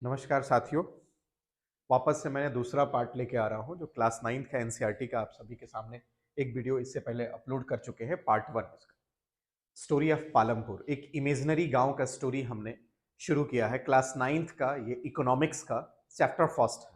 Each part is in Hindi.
नमस्कार साथियों। वापस से मैं दूसरा पार्ट लेके आ रहा हूँ जो क्लास 9th का एनसीईआरटी का आप सभी के सामने एक वीडियो इससे पहले अपलोड कर चुके हैं। पार्ट 1 इसका स्टोरी ऑफ पालमपुर, एक इमेजिनरी गांव का स्टोरी हमने शुरू किया है। क्लास 9th का ये इकोनॉमिक्स का चैप्टर फर्स्ट है,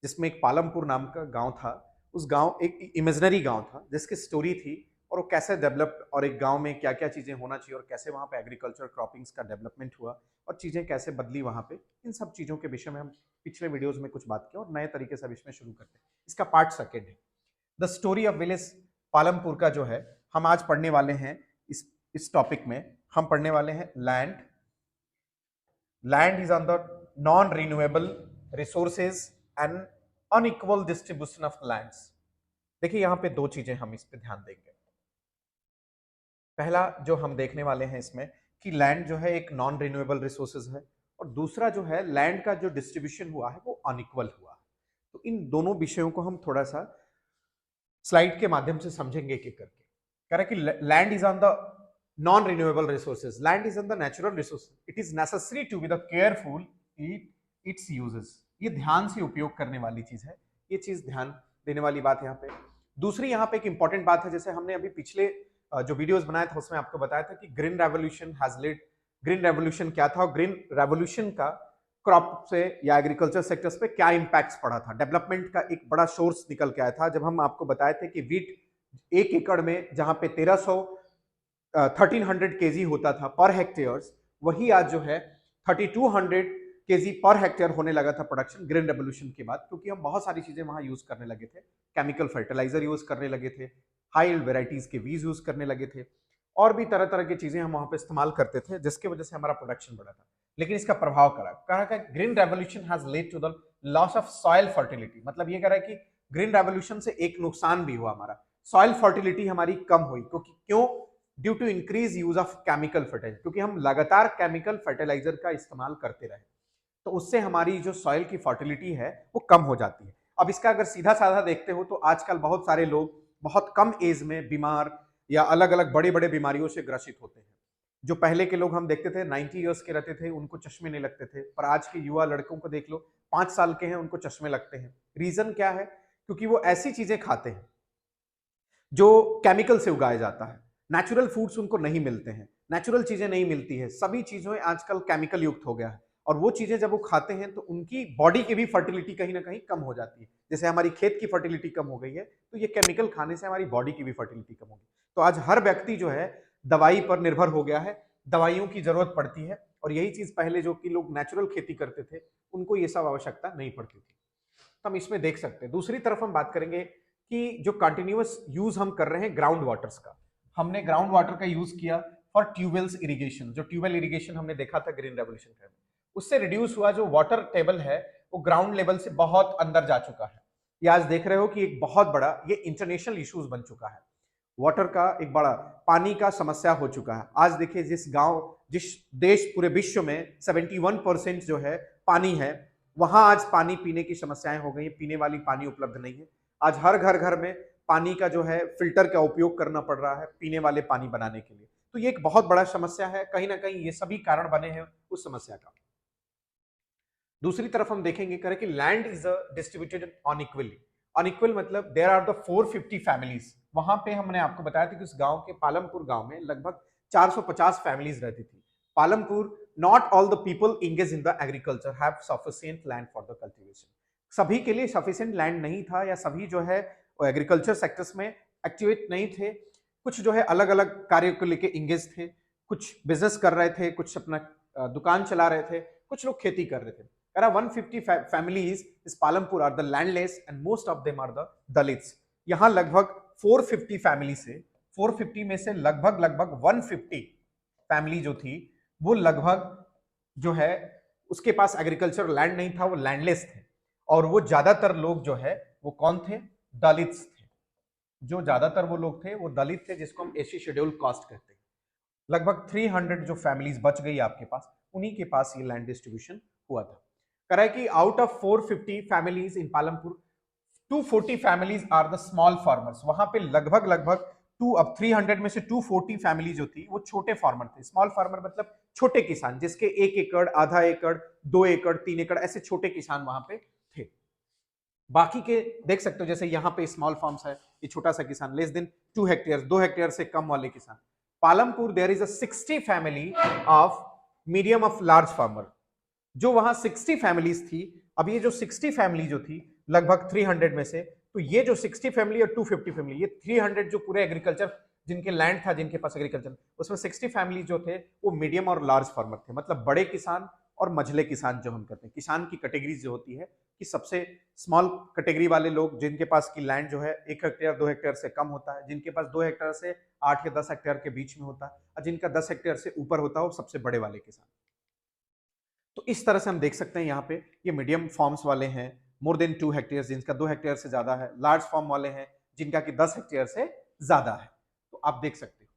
जिसमें एक पालमपुर नाम का गांव था। उस गांव एक इमेजिनरी गांव था जिसकी स्टोरी थी और वो कैसे डेवलप और एक गांव में क्या क्या चीजें होना चाहिए और कैसे वहां पे एग्रीकल्चर क्रॉपिंग्स का डेवलपमेंट हुआ और चीजें कैसे बदली वहां पे। इन सब चीजों के विषय में हम पिछले वीडियोस में कुछ बात की और नए तरीके से अब इसमें शुरू करते हैं। इसका पार्ट सेकेंड है the story of village Palampur का जो है हम आज पढ़ने वाले हैं। इस टॉपिक में हम पढ़ने वाले हैं land. Land is on the non renewable resources and unequal distribution of lands. देखिए यहां पे दो चीजें हम इस पे ध्यान देंगे। पहला जो हम देखने वाले हैं इसमें कि लैंड जो है एक नॉन रिन्यूएबल रिसोर्सेज है और दूसरा जो है लैंड का जो डिस्ट्रीब्यूशन हुआ है वो अनइक्वल हुआ है। तो इन दोनों विषयों को हम थोड़ा सा स्लाइड के माध्यम से समझेंगे एक एक करके। कह रहा है कि land is on the non renewable resources, land is on the natural resource, it is necessary to be the careful its uses. ये ध्यान से उपयोग करने वाली चीज है, ये चीज ध्यान देने वाली बात यहाँ पे। दूसरी यहाँ पे एक इंपॉर्टेंट बात है, जैसे हमने अभी पिछले जो वीडियोस बनाया था उसमें आपको बताया था कि green revolution has lead. Green revolution क्या था और ग्रीन रेवोल्यूशन का क्रॉप से या एग्रीकल्चर सेक्टर्स पे क्या इंपैक्ट्स पड़ा था। डेवलपमेंट का एक बड़ा सोर्स निकल के आया था जब हम आपको बताए थे कि वीट 1 एकड़ में जहां पे 1300 केजी होता था पर हेक्टेयर, वही आज जो है 3200 केजी पर हेक्टेयर होने लगा था प्रोडक्शन ग्रीन रेवोल्यूशन के बाद, क्योंकि हम बहुत सारी चीजें वहां यूज करने लगे थे। केमिकल फर्टिलाइजर यूज करने लगे थे, हाई वेराइटीज के बीज यूज करने लगे थे और भी तरह तरह की चीजें हम वहां पे इस्तेमाल करते थे, जिसकी वजह से हमारा प्रोडक्शन बढ़ा था। लेकिन इसका प्रभाव कहा green revolution has led to the loss of soil fertility. मतलब ये कह रहा है कि ग्रीन रेवोल्यूशन से एक नुकसान भी हुआ, हमारा सॉइल फर्टिलिटी हमारी कम हुई। क्योंकि क्यों? Due to increase use of chemical fertiliser, क्योंकि हम लगातार केमिकल फर्टिलाइजर का इस्तेमाल करते रहे तो उससे हमारी जो सॉइल की फर्टिलिटी है वो कम हो जाती है। अब इसका अगर सीधा साधा देखते हो तो आजकल बहुत सारे लोग बहुत कम एज में बीमार या अलग अलग बड़े बड़े बीमारियों से ग्रसित होते हैं। जो पहले के लोग हम देखते थे 90 ईयर्स के रहते थे, उनको चश्मे नहीं लगते थे, पर आज के युवा लड़कों को देख लो 5 साल के हैं उनको चश्मे लगते हैं। रीजन क्या है? क्योंकि वो ऐसी चीजें खाते हैं जो केमिकल से उगाया जाता है। नेचुरल फूड्स उनको नहीं मिलते हैं, नेचुरल चीजें नहीं मिलती है, सभी चीजें आजकल केमिकल युक्त हो गया है। और वो चीजें जब वो खाते हैं तो उनकी बॉडी की भी फर्टिलिटी कहीं ना कहीं कम हो जाती है। जैसे हमारी खेत की फर्टिलिटी कम हो गई है तो ये केमिकल खाने से हमारी बॉडी की भी फर्टिलिटी कम होगी। तो आज हर व्यक्ति जो है दवाई पर निर्भर हो गया है, दवाइयों की जरूरत पड़ती है। और यही चीज पहले जो कि लोग नेचुरल खेती करते थे उनको ये सब आवश्यकता नहीं पड़ती थी। तो हम इसमें देख सकते हैं। दूसरी तरफ हम बात करेंगे कि जो कंटिन्यूअस यूज हम कर रहे हैं ग्राउंड वाटर्स का, हमने ग्राउंड वाटर का यूज किया फॉर ट्यूबवेल्स इरिगेशन। जो ट्यूबवेल इरिगेशन हमने देखा था ग्रीन रेवोल्यूशन टाइम, उससे रिड्यूस हुआ जो वाटर टेबल है वो ग्राउंड लेवल से बहुत अंदर जा चुका है। ये आज देख रहे हो कि एक बहुत बड़ा ये इंटरनेशनल इश्यूज बन चुका है। वाटर का एक बड़ा पानी का समस्या हो चुका है। आज देखिए जिस देश पूरे विश्व में 71% जो है पानी है, वहां आज पानी पीने की समस्याएं हो गई। पीने वाली पानी उपलब्ध नहीं है। आज हर घर घर में पानी का जो है फिल्टर का उपयोग करना पड़ रहा है पीने वाले पानी बनाने के लिए। तो ये एक बहुत बड़ा समस्या है, कहीं ना कहीं ये सभी कारण बने हैं उस समस्या का। दूसरी तरफ हम देखेंगे करें कि land is distributed unequally. Unequal मतलब देयर आर द 450 फैमिलीज। वहां पे हमने आपको बताया था कि उस गांव के पालमपुर गांव में लगभग 450 फैमिलीज रहती थी। Palampur, not all the people engage in the agriculture have sufficient land for the cultivation. सभी के लिए सफिशिएंट लैंड नहीं था या सभी जो है एग्रीकल्चर सेक्टर्स में एक्टिवेट नहीं थे। कुछ जो है अलग अलग कार्य को लेके इंगेज थे, कुछ बिजनेस कर रहे थे, कुछ अपना दुकान चला रहे थे, कुछ लोग खेती कर रहे थे। 150 families is Palampur are the landless and most of them are the Dalits। यहाँ लगभग 450 फैमिली से 450 में से लगभग लगभग 150 फैमिली जो थी वो लगभग जो है उसके पास एग्रीकल्चर लैंड नहीं था, वो लैंडलेस थे। और वो ज्यादातर लोग जो है वो कौन थे? दलित्स थे। जो ज्यादातर वो लोग थे वो दलित थे, जिसको हम एससी शेड्यूल कास्ट कहते हैं। लगभग 300 जो फैमिलीज बच गई आपके पास, उन्हीं के पास ये लैंड डिस्ट्रीब्यूशन हुआ था। कह रहा है कि out of 450 families in Palampur 240 families are the small farmers. वहां पे लगभग लगभग 300 में से 240 फैमिली जो थी वो छोटे फार्मर थे। स्मॉल फार्मर मतलब छोटे किसान जिसके 1 एकड़, आधा एकड़, 2 एकड़, 3 एकड़ ऐसे छोटे किसान वहां पे थे। बाकी के देख सकते हो जैसे यहाँ पे स्मॉल फार्म्स है, ये छोटा सा किसान, लेस देन 2 हेक्टेयर, 2 हेक्टेयर से कम वाले किसान। Palampur there is a 60 family of medium of large farmer, जो वहां 60 फैमिलीज थी। अब ये जो 60 फैमिली जो थी लगभग 300 में से, तो ये जो 60 फैमिली और 250 फैमिली, ये 300 जो पूरे एग्रीकल्चर जिनके लैंड था, जिनके पास एग्रीकल्चर, उसमें 60 फैमिली जो थे वो मीडियम और लार्ज फार्मर थे, मतलब बड़े किसान और मझले किसान जो हम कहते हैं। किसान की कैटेगरीज जो होती है कि सबसे स्मॉल कैटेगरी वाले लोग जिनके पास की लैंड जो है 1 हेक्टेयर 2 हेक्टेयर से कम होता है, जिनके पास 2 हेक्टेयर से 8 या 10 हेक्टेयर के बीच में होता है, और जिनका 10 हेक्टेयर से ऊपर होता है वो सबसे बड़े वाले किसान। तो इस तरह से हम देख सकते हैं यहाँ पे ये मीडियम फॉर्म्स वाले हैं मोर देन 2 हेक्टेयर, जिनका 2 हेक्टेयर से ज्यादा है, लार्ज फॉर्म वाले हैं जिनका कि 10 हेक्टेयर से ज्यादा है। तो आप देख सकते हो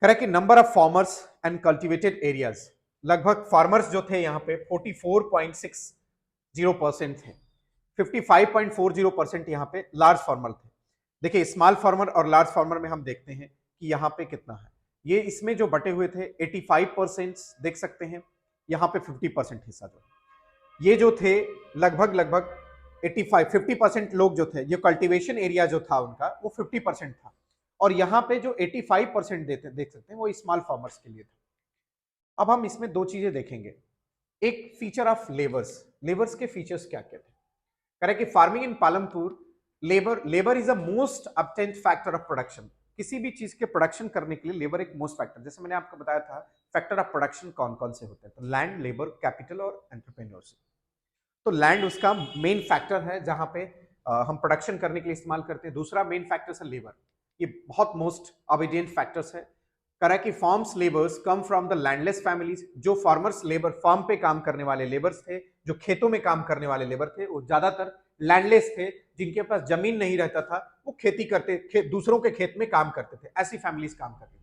कह रहा है कि number of farmers and cultivated areas, लगभग फार्मर्स जो थे यहाँ पे 44.60% थे, 55.40% यहाँ पे लार्ज फार्मर थे। देखिए स्मॉल फार्मर और लार्ज फार्मर में हम देखते हैं कि यहाँ पे कितना है, ये इसमें जो बटे हुए थे 85% देख सकते हैं, यहाँ पे 50% हिस्सा जो ये जो थे लगभग 50% लोग जो थे, ये कल्टीवेशन एरिया जो था उनका वो 50% था, और यहाँ पे जो 85% देख सकते हैं वो स्मॉल फार्मर्स के लिए था। अब हम इसमें दो चीजें देखेंगे, एक फीचर ऑफ लेबर्स के फीचर्स क्या क्या थे। कह रहे कि farming in Palampur labour is a most abundant factor of production, किसी भी चीज के प्रोडक्शन करने के लिए लेबर एक मोस्ट फैक्टर, जैसे मैंने आपको बताया था फैक्टर ऑफ प्रोडक्शन कौन कौन से होते हैं, तो लैंड, लेबर, कैपिटल और एंटरप्रेन्योरशिप। तो लैंड उसका मेन फैक्टर है जहां पे हम प्रोडक्शन करने के लिए इस्तेमाल करते हैं। दूसरा मेन फैक्टर है लेबर, ये बहुत मोस्ट ऑबिडियंट फैक्टर्स है। करा कि farms labours come from the landless families, जो फार्मर्स लेबर फार्म पे काम करने वाले लेबर्स थे, जो खेतों में काम करने वाले लेबर थे, वो ज्यादातर लैंडलेस थे, जिनके पास जमीन नहीं रहता था, वो खेती करते, दूसरों के खेत में काम करते थे, ऐसी फैमिलीज काम करती थी।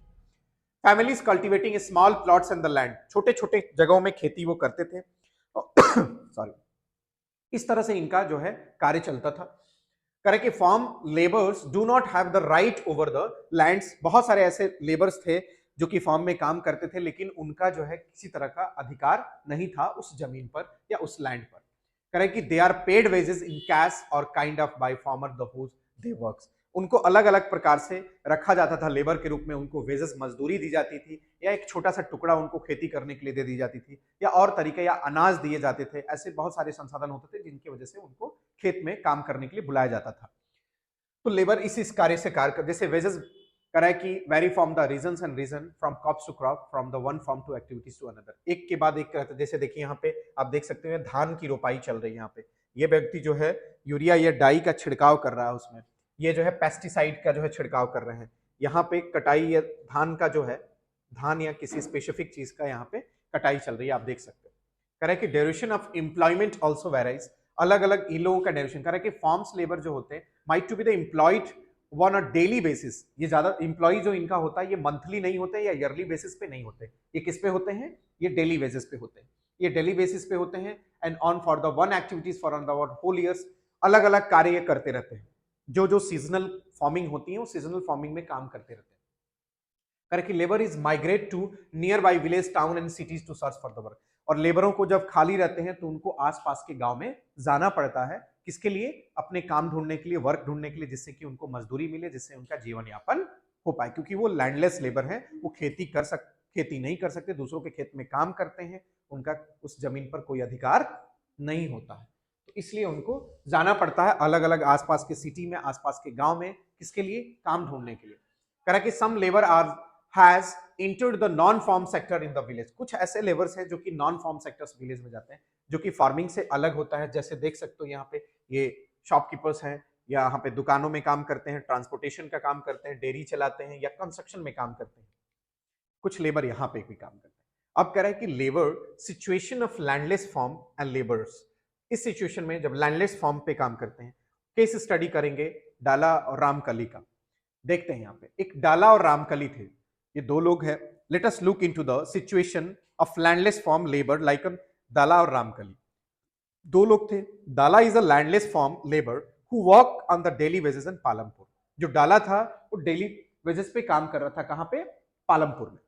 Families cultivating small plots in the land, छोटे छोटे जगहों में खेती वो करते थे सॉरी, इस तरह से इनका जो है कार्य चलता था। करे कि farm labours do not have the right over the lands, बहुत सारे ऐसे लेबर्स थे जो कि फार्म में काम करते थे लेकिन उनका जो है किसी तरह का अधिकार नहीं था उस जमीन पर या उस लैंड पर। करे कि they are paid wages in cash और kind of by farmer the whose they works, उनको अलग अलग प्रकार से रखा जाता था लेबर के रूप में, उनको वेजेस मजदूरी दी जाती थी, या एक छोटा सा टुकड़ा उनको खेती करने के लिए दे दी जाती थी, या और तरीके या अनाज दिए जाते थे। ऐसे बहुत सारे संसाधन होते थे जिनकी वजह से उनको खेत में काम करने के लिए बुलाया जाता था। तो लेबर इस कार्य से कार्य कर, जैसे वेजेस करा है कि very from the regions and region from crops to crop, from the one form to activities to another, एक के बाद एक करते हैं। जैसे देखिए यहाँ पे आप देख सकते हैं धान की रोपाई चल रही है, यहाँ पे ये व्यक्ति जो है यूरिया या डाई का छिड़काव कर रहा है, उसमें ये जो है पेस्टिसाइड का जो है छिड़काव कर रहे हैं। यहाँ पे कटाई या धान का जो है, धान या किसी स्पेसिफिक चीज का यहाँ पे कटाई चल रही है, आप देख सकते हैं। कह रहे कि duration of employment also varies, अलग अलग इन लोगों का ड्यूरेशन। कह रहे कि फार्म्स लेबर जो होते हैं might to be the employed one a daily basis, ये ज्यादा एम्प्लॉय जो इनका होता है ये मंथली नहीं होते या ईयरली बेसिस पे नहीं होते, ये किस पे होते हैं, ये डेली बेसिस पे होते हैं, ये डेली बेसिस पे होते हैं। And on for the one activities for on the whole years, अलग अलग कार्य करते रहते हैं। जो सीजनल फार्मिंग होती है वो सीजनल फार्मिंग में काम करते रहते हैं। करके labour is migrate to nearby village town and cities to search for the work, और लेबरों को जब खाली रहते हैं तो उनको आसपास के गांव में जाना पड़ता है, किसके लिए, अपने काम ढूंढने के लिए, वर्क ढूंढने के लिए, जिससे कि उनको मजदूरी मिले, जिससे उनका जीवन यापन हो पाए, क्योंकि वो लैंडलेस लेबर है, वो खेती नहीं कर सकते, दूसरों के खेत में काम करते हैं, उनका उस जमीन पर कोई अधिकार नहीं होता है, तो इसलिए उनको जाना पड़ता है अलग अलग आसपास के सिटी में, आसपास के गांव में, किसके लिए, काम ढूंढने के लिए। कह कि some labour are has entered the non-farm sector in the village, कुछ ऐसे लेबर्स हैं जो कि नॉन फार्म सेक्टर्स विलेज में जाते हैं, जो कि फार्मिंग से अलग होता है। जैसे देख सकते हो यहाँ पे ये शॉपकीपर्स हैं, या यहाँ पे दुकानों में काम करते हैं, ट्रांसपोर्टेशन का काम करते हैं, डेयरी चलाते हैं, या कंस्ट्रक्शन में काम करते हैं, कुछ लेबर यहाँ पे भी काम करते हैं। अब कह रहा है कि labour situation of landless farm and labours, इस सिचुएशन में जब लैंडलेस फार्म पे काम करते हैं, केस स्टडी करेंगे डाला और रामकली का। देखते हैं यहाँ पे एक डाला और रामकली थे, ये दो लोग हैं। Let us look into the situation of landless farm labour like Dala और रामकली। दो लोग थे, Dala is a landless farm labour who work on the daily wages in Palampur. जो डाला था वो डेली वेजेस पे काम कर रहा था, कहां पे, पालमपुर में।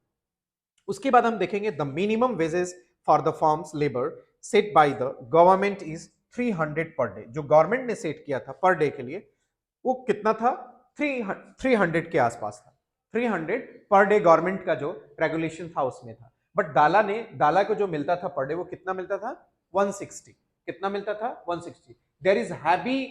उसके बाद हम देखेंगे the minimum wages for the forms labour set by the government is 300 per day. जो गवर्नमेंट ने सेट किया था पर डे के लिए वो कितना था, 300 के आसपास था। 300 पर डे गवर्नमेंट का जो रेगुलेशन था उसमें था। बट डाला को जो मिलता था पर डे वो कितना मिलता था, 160। कितना मिलता था, 160। There is heavy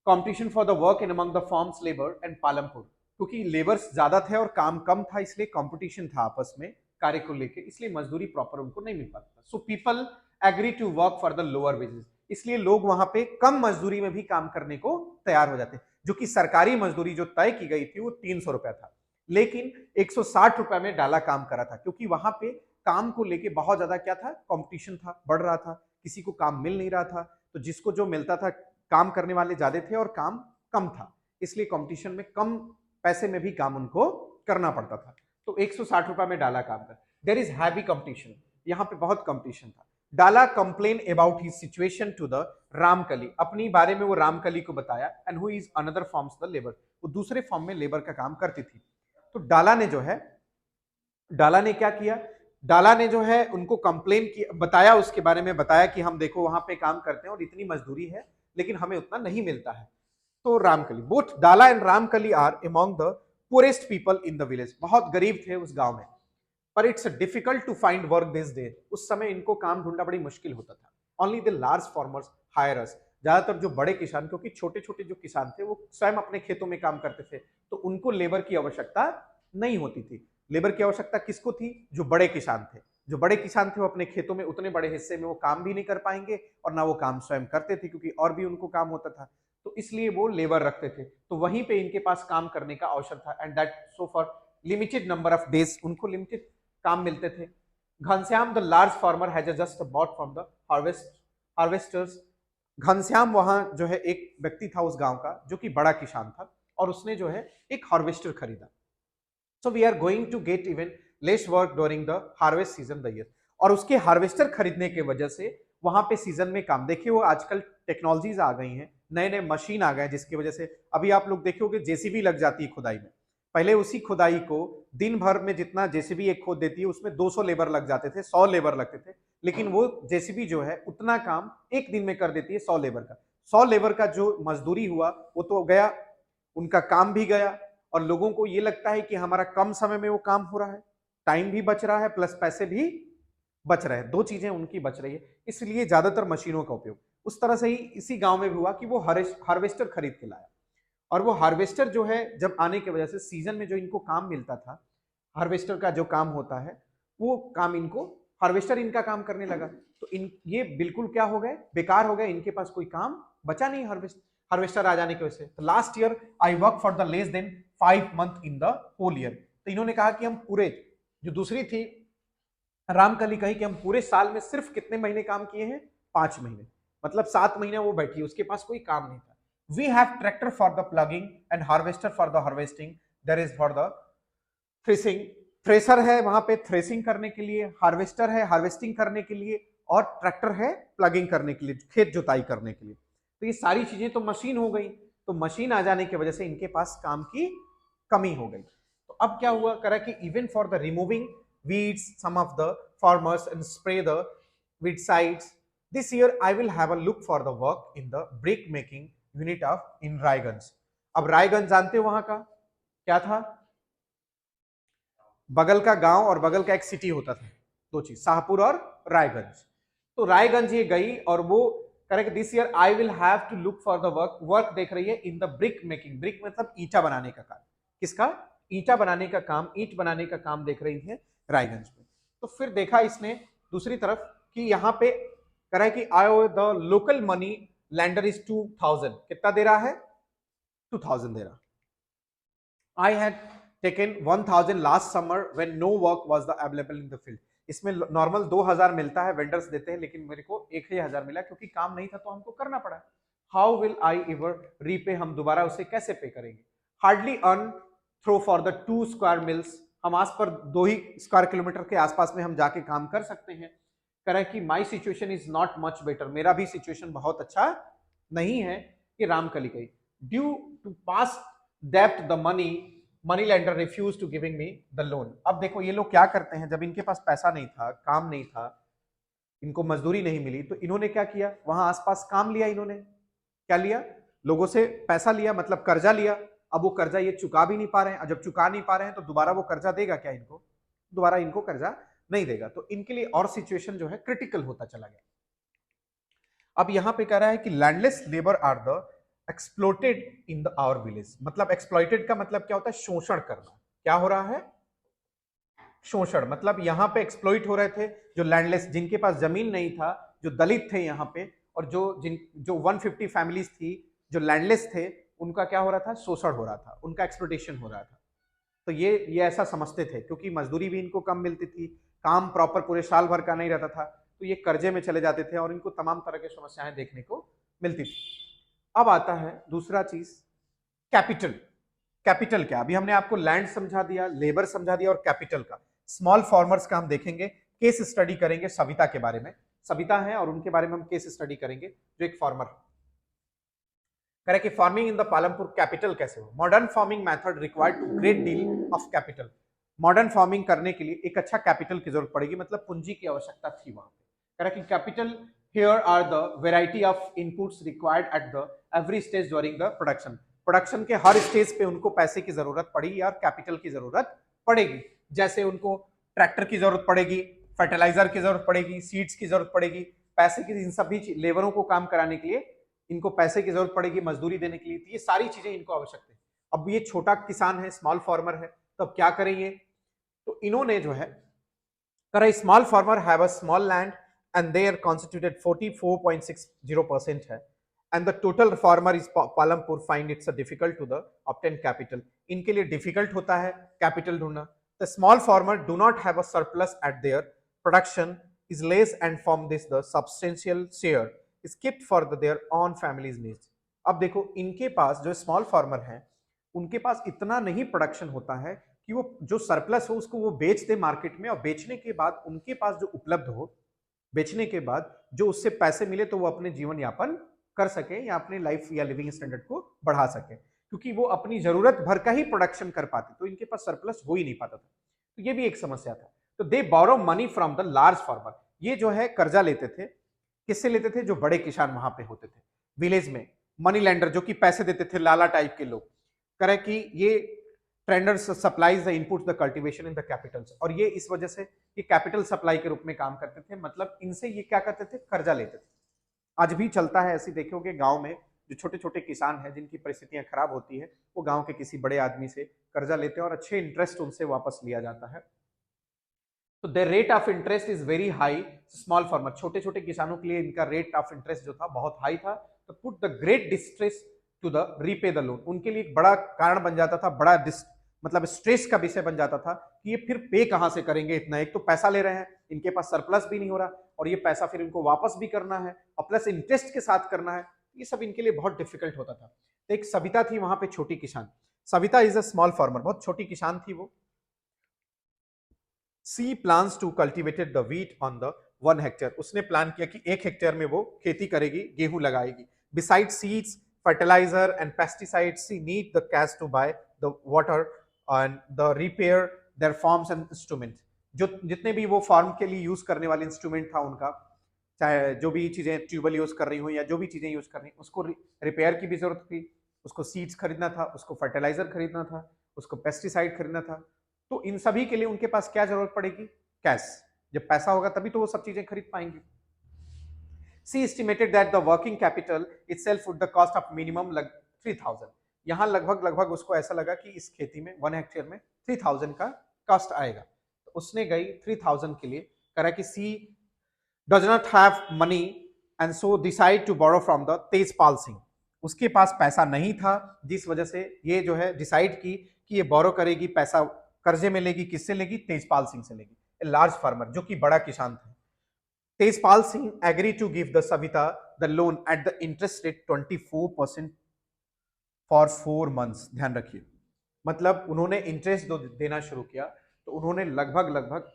competition for the work in among the forms labour and Palampur, क्योंकि लेबर्स ज्यादा थे और काम कम था, इसलिए कंपटीशन था आपस में कार्य को लेके, इसलिए मजदूरी प्रॉपर उनको नहीं मिल पाता। So people agree to work for the lower wages, इसलिए लोग वहां पे कम मजदूरी में भी काम करने को तैयार हो जाते हैं। जो कि सरकारी मजदूरी जो तय की गई थी वो 300 रुपया था, लेकिन 160 रुपए में डाला काम करा था, क्योंकि वहां पे काम को लेके बहुत ज्यादा क्या था, कंपटीशन था, बढ़ रहा था, किसी को काम मिल नहीं रहा था। तो जिसको जो मिलता था, काम करने वाले ज्यादा थे और काम कम था, इसलिए कंपटीशन में कम पैसे में भी काम उनको करना पड़ता था। तो 160 रुपए में डाला काम कर। देयर इज हैवी कंपटीशन, यहाँ पे बहुत कंपटीशन था। डाला complain about his situation to the Ramkali, अपनी बारे में वो रामकली को बताया, and who is another forms the labour, वो दूसरे फॉर्म में लेबर का काम करती थी। तो डाला ने क्या किया, डाला ने जो है उनको कंप्लेन किया, बताया, उसके बारे में बताया कि हम देखो वहां पे काम करते हैं और इतनी मजदूरी है लेकिन हमें उतना नहीं मिलता है। तो Ramkali, both Dala and Ramkali are among the poorest people in the village, बहुत गरीब थे उस गांव में, पर it's difficult to find work this day, उस समय इनको काम ढूंढना बड़ी मुश्किल होता था। Only the large farmers hire us, ज्यादातर जो बड़े किसान, क्योंकि छोटे छोटे जो किसान थे वो स्वयं अपने खेतों में काम करते थे, तो उनको लेबर की आवश्यकता नहीं होती थी। लेबर की आवश्यकता किसको थी, जो बड़े किसान थे। जो बड़े किसान थे वो अपने खेतों में उतने बड़े हिस्से में वो काम भी नहीं कर पाएंगे और ना वो काम स्वयं करते थे, क्योंकि और भी उनको काम होता था, तो इसलिए वो लेबर रखते थे। तो वहीं पे इनके पास काम करने का अवसर था, and that so for limited number of days, उनको लिमिटेड काम मिलते थे। Ghanshyam the large farmer has just bought from the harvesters, Ghanshyam वहां जो है एक व्यक्ति था उस गांव का जो कि बड़ा किसान था, और उसने जो है एक हार्वेस्टर खरीदा। So we are going to get even less work during the harvest season the year, और उसके हार्वेस्टर खरीदने की वजह से वहां पे सीजन में काम, देखिए वो आजकल टेक्नोलॉजीज आ गई हैं, नए नए मशीन आ गए, जिसकी वजह से अभी आप लोग देखोगे जेसीबी लग जाती है खुदाई में। पहले उसी खुदाई को दिन भर में जितना जेसीबी एक खोद देती है उसमें 200 लेबर लग जाते थे, 100 लेबर लगते थे, लेकिन वो जेसीबी जो है उतना काम एक दिन में कर देती है 100 लेबर का। 100 लेबर का जो मजदूरी हुआ वो तो गया, उनका काम भी गया, और लोगों को ये लगता है कि हमारा कम समय में वो काम हो रहा है, टाइम भी बच रहा है प्लस पैसे भी बच रहे हैं, दो चीजें उनकी बच रही है, इसलिए ज्यादातर मशीनों का उपयोग। उस तरह से ही इसी गांव में भी हुआ कि वो हार्वेस्टर खरीद के लाया, और वो हार्वेस्टर जो है जब आने की वजह से सीजन में जो इनको काम मिलता था, हार्वेस्टर का जो काम होता है वो काम इनको, हार्वेस्टर इनका काम करने लगा, तो इन ये बिल्कुल क्या हो गए, बेकार हो गए, इनके पास कोई काम बचा नहीं हार्वेस्टर आ जाने की वजह से। तो last year I work for the less than 5 month in the whole year, तो इन्होंने कहा कि हम पूरे, जो दूसरी थी रामकली कही कि हम पूरे साल में सिर्फ कितने महीने काम किए हैं, 5 महीने, मतलब 7 महीने वो बैठी, उसके पास कोई काम नहीं था। We have tractor for the ploughing and harvester for the harvesting, there is for the threshing, thresher है वहां पे थ्रेसिंग करने के लिए, हार्वेस्टर है हार्वेस्टिंग करने के लिए, और ट्रैक्टर है प्लगिंग करने के लिए, खेत जुताई करने के लिए। तो ये सारी चीजें तो मशीन हो गई, तो मशीन आ जाने की वजह से इनके पास काम की कमी हो गई। तो अब क्या हुआ करा कि even for the removing weeds some of the farmers and spray the weed sides, this year I will have a look for the work in the brick making unit of in Raiganj. अब रायगंज जानते हो वहां का क्या था, बगल का गांव और बगल का एक सिटी होता था, दो चीज, शाहपुर और रायगंज। तो रायगंज ये गई और वो correct, this year I will have to look for the work देख रही है in the brick making, brick मतलब ईंटा बनाने का काम, किसका, ईंटा बनाने का काम, ईंट बनाने का काम देख रही है रायगंज में। तो फिर देखा इसने दूसरी तरफ कि यहाँ पे करा है कि I the local money lender is 2000, कितना दे रहा है, 2000 दे रहा। I had taken 1000 last summer when no work was the available in the field, इसमें नॉर्मल 2000 मिलता है, वेंडर्स देते हैं, लेकिन मेरे को 1000 मिला क्योंकि काम नहीं था तो हमको करना पड़ा। How will I ever repay, हम दोबारा उसे कैसे पे करेंगे। Hardly earn throw for the 2 square meals, हम आस पर 2 ही स्क्वायर किलोमीटर के आसपास में हम जाके काम कर सकते हैं। करें कि my situation is not much better, मेरा भी सिचुएशन बहुत अच्छा नहीं है, कि रामकली कही ड्यू टू पास डेप्ट the money money lender refuse to giving me the loan. अब देखो ये लोग क्या करते हैं, जब इनके पास पैसा नहीं था, काम नहीं था, इनको मजदूरी नहीं मिली, तो इन्होंने क्या किया, वहां आसपास काम लिया। इन्होंने क्या लिया, लोगों से पैसा लिया, मतलब कर्जा लिया। अब वो कर्जा ये चुका भी नहीं पा रहे हैं, जब चुका नहीं पा रहे हैं तो दोबारा वो कर्जा देगा क्या इनको, दोबारा इनको कर्जा नहीं देगा। तो इनके लिए और सिचुएशन जो है क्रिटिकल होता चला गया। अब यहां पे कह रहा है कि landless labour are the exploited in the our village. मतलब एक्सप्लॉइटेड का मतलब क्या होता है, शोषण करना। क्या हो रहा है, शोषण। मतलब यहां पे एक्सप्लॉइट हो रहे थे जो लैंडलेस, जिनके पास जमीन नहीं था, जो दलित थे यहां पे, और जो 150 फैमिलीज थी जो लैंडलेस थे, उनका क्या हो रहा था, शोषण हो रहा था, उनका एक्सप्लोटेशन हो रहा था। तो ये ऐसा समझते थे, क्योंकि मजदूरी भी इनको कम मिलती थी, काम प्रॉपर पूरे साल भर का नहीं रहता था, तो ये कर्जे में चले जाते थे और इनको तमाम तरह की समस्याएं देखने को मिलती थी। अब आता है दूसरा चीज, कैपिटल। कैपिटल क्या, अभी हमने आपको लैंड समझा दिया, लेबर समझा दिया, और कैपिटल का, स्मॉल फार्मर्स का हम देखेंगे, केस स्टडी करेंगे सविता के बारे में। सविता है और उनके बारे में हम केस स्टडी करेंगे, जो एक फार्मर कह रहे कि farming in the Palampur capital कैसे हो। Modern farming method required to great deal of capital. Modern farming करने के लिए एक अच्छा कैपिटल की जरूरत पड़ेगी, मतलब पूंजी की आवश्यकता थी वहां पे। कह रहा कि capital here are the variety of inputs required at the every stage during the production. Production के हर स्टेज पे उनको पैसे की जरूरत पड़ेगी और कैपिटल की जरूरत पड़ेगी। जैसे उनको ट्रैक्टर की जरूरत पड़ेगी, फर्टिलाइजर की जरूरत पड़ेगी, सीड्स की जरूरत पड़ेगी, पैसे की, इन सभी लेबरों को काम कराने के लिए इनको पैसे की जरूरत पड़ेगी, मजदूरी देने के लिए, तो ये सारी चीजें इनको आवश्यक है। अब ये छोटा किसान है, स्मॉल फार्मर है, तो अब क्या करेंगे, तो इन्होंने जो है करा, small farmer have a small land and they are constituted 44.60% है, and the total farmer is Palampur find its difficult to the obtain capital. इनके लिए डिफिकल्ट होता है कैपिटल ढूंढना। The small farmer do not have a surplus at their production is less and from this the substantial share is kept for their own family's needs। अब देखो इनके पास जो स्मॉल फार्मर हैं, उनके पास इतना नहीं प्रोडक्शन होता है कि वो जो सरप्लस हो उसको वो बेच दे मार्केट में, और बेचने के बाद उनके पास जो उपलब्ध हो, बेचने के बाद जो उससे पैसे मिले तो वो अपने जीवन यापन कर सके या अपने लाइफ या लिविंग स्टैंडर्ड को बढ़ा सके, क्योंकि वो अपनी जरूरत भर का ही प्रोडक्शन कर पाते, तो इनके पास सरप्लस हो ही नहीं पाता था। तो ये भी एक समस्या था। तो they borrow money from the large farmer. ये जो है कर्जा लेते थे, किससे लेते थे, जो बड़े किसान वहां पे होते थे विलेज में, मनी लेंडर जो कि पैसे देते थे, लाला टाइप के लोग। करे कि ये traders supplies the inputs the cultivation in the capitals, और ये इस वजह से ये कैपिटल सप्लाई के रूप में काम करते थे। मतलब इनसे ये क्या करते थे, कर्जा लेते थे। आज भी चलता है ऐसी, देखोगे गांव में जो छोटे छोटे किसान हैं जिनकी परिस्थितियां खराब होती है, वो गांव के किसी बड़े आदमी से कर्जा लेते हैं और अच्छे इंटरेस्ट उनसे वापस लिया जाता है। तो the rate of interest is very high. Small farmer, छोटे छोटे किसानों के लिए इनका रेट ऑफ इंटरेस्ट जो था बहुत हाई था। तो put the great distress to the repay the loan. उनके लिए एक बड़ा कारण बन जाता था, बड़ा मतलब स्ट्रेस का विषय बन जाता था कि ये फिर पे कहां से करेंगे इतना, एक तो पैसा ले रहे हैं, इनके पास सरप्लस भी नहीं हो रहा, और ये पैसा फिर इनको वापस भी करना है और प्लस इंटरेस्ट के साथ करना है, ये सब इनके लिए बहुत डिफिकल्ट होता था। तो एक सविता थी वहां पे, छोटी किसान। Savita is a small farmer, बहुत छोटी किसान थी वो। She plans to cultivated the wheat on the 1 hectare. उसने प्लान किया कि 1 हेक्टेयर में वो खेती करेगी, गेहूं लगाएगी। Beside seeds, fertiliser and pesticides, she need the cash to buy the water and the repair their farms and instrument. जो जितने भी वो फार्म के लिए यूज करने वाले इंस्ट्रूमेंट था उनका, चाहे जो भी चीजें ट्यूबवेल यूज कर रही हो या जो भी चीजें यूज कर रही, उसको रिपेयर की भी जरूरत थी। उसको सीड्स खरीदना था, उसको फर्टिलाइजर खरीदना था, उसको पेस्टिसाइड खरीदना था। तो इन सभी के लिए उनके पास क्या जरूरत पड़ेगी, कैश। जब पैसा होगा तभी तो वो सब चीजें खरीद पाएंगे। She estimated that the working capital itself would the cost of minimum 3000। यहां लगभग उसको ऐसा लगा कि इस खेती में 1 हेक्टेयर में 3000 का कॉस्ट आएगा। तो उसने गई 3000 के लिए, करा कि she does not have money and so decide to borrow from the Tejpal Singh. उसके पास पैसा नहीं था, जिस वजह से ये जो है डिसाइड की कि ये बोरो करेगी, पैसा कर्जे में लेगी। किससे लेगी, तेजपाल सिंह से लेगी, ए लार्ज फार्मर जो कि बड़ा किसान था। Tejpal Singh agree to give the Savita the loan at the interest rate 24% for 4 months. ध्यान रखिए, मतलब उन्होंने इंटरेस्ट देना शुरू किया, तो उन्होंने लगभग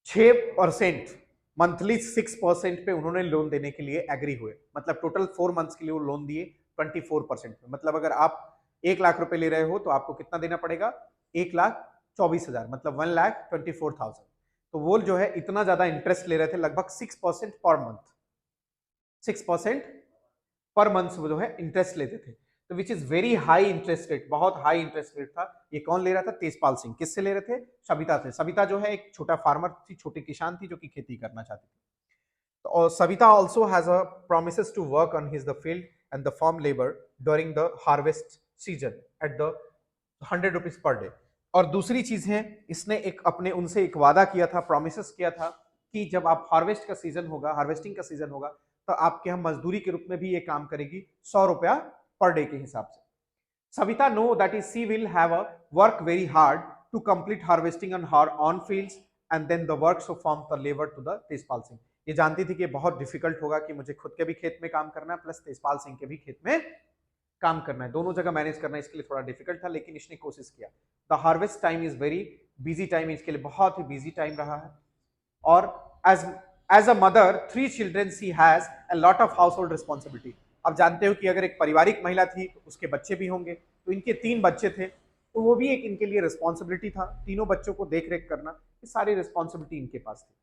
6% मंथली 6% पे उन्होंने लोन देने के लिए एग्री हुए। मतलब टोटल 4 मंथ्स के लिए वो लोन दिए 24% पे। मतलब अगर आप 1,00,000 रुपए ले रहे हो तो आपको कितना देना पड़ेगा, 1,24,000, मतलब 1,24,000। तो वो जो है इतना ज्यादा इंटरेस्ट ले रहे थे, लगभग 6% पर मंथ, 6% पर मंथ जो है इंटरेस्ट लेते थे। तो which is very high interest rate, बहुत हाई इंटरेस्ट रेट था। ये कौन ले रहा था, तेजपाल सिंह। किससे ले रहे थे, सविता से। सविता जो है एक छोटा फार्मर थी, छोटी किसान थी जो कि खेती करना चाहती थी। तो Savita also has a promises to work on his the field and the farm labor during the harvest season at the 100 rupees per day। और दूसरी चीज है, इसने एक अपने उनसे एक वादा किया था, प्रोमिस किया था कि जब आप हार्वेस्ट का सीजन होगा, हार्वेस्टिंग का सीजन होगा, तो आपके हम मजदूरी के रूप में भी ये काम करेगी 100 रुपया पर डे के हिसाब से। Savita know that is she will have a work very hard to complete harvesting on her on fields and then the work so form the labour to the Tejpal Singh. ये जानती थी कि बहुत डिफिकल्ट होगा कि मुझे खुद के भी खेत में काम करना है प्लस तेजपाल सिंह के भी खेत में काम करना है, दोनों जगह मैनेज करना इसके लिए थोड़ा डिफिकल्ट था, लेकिन इसने कोशिश किया। The harvest time is very busy time, इसके लिए बहुत ही बिजी टाइम रहा है। और as a mother 3 children she has a lot of household responsibility. अब जानते हो कि अगर एक पारिवारिक महिला थी तो उसके बच्चे भी होंगे, तो इनके 3 बच्चे थे, तो वो भी एक इनके लिए रिस्पॉन्सिबिलिटी था, तीनों बच्चों को देख रेख करना, ये सारी रिस्पॉन्सिबिलिटी इनके पास थी।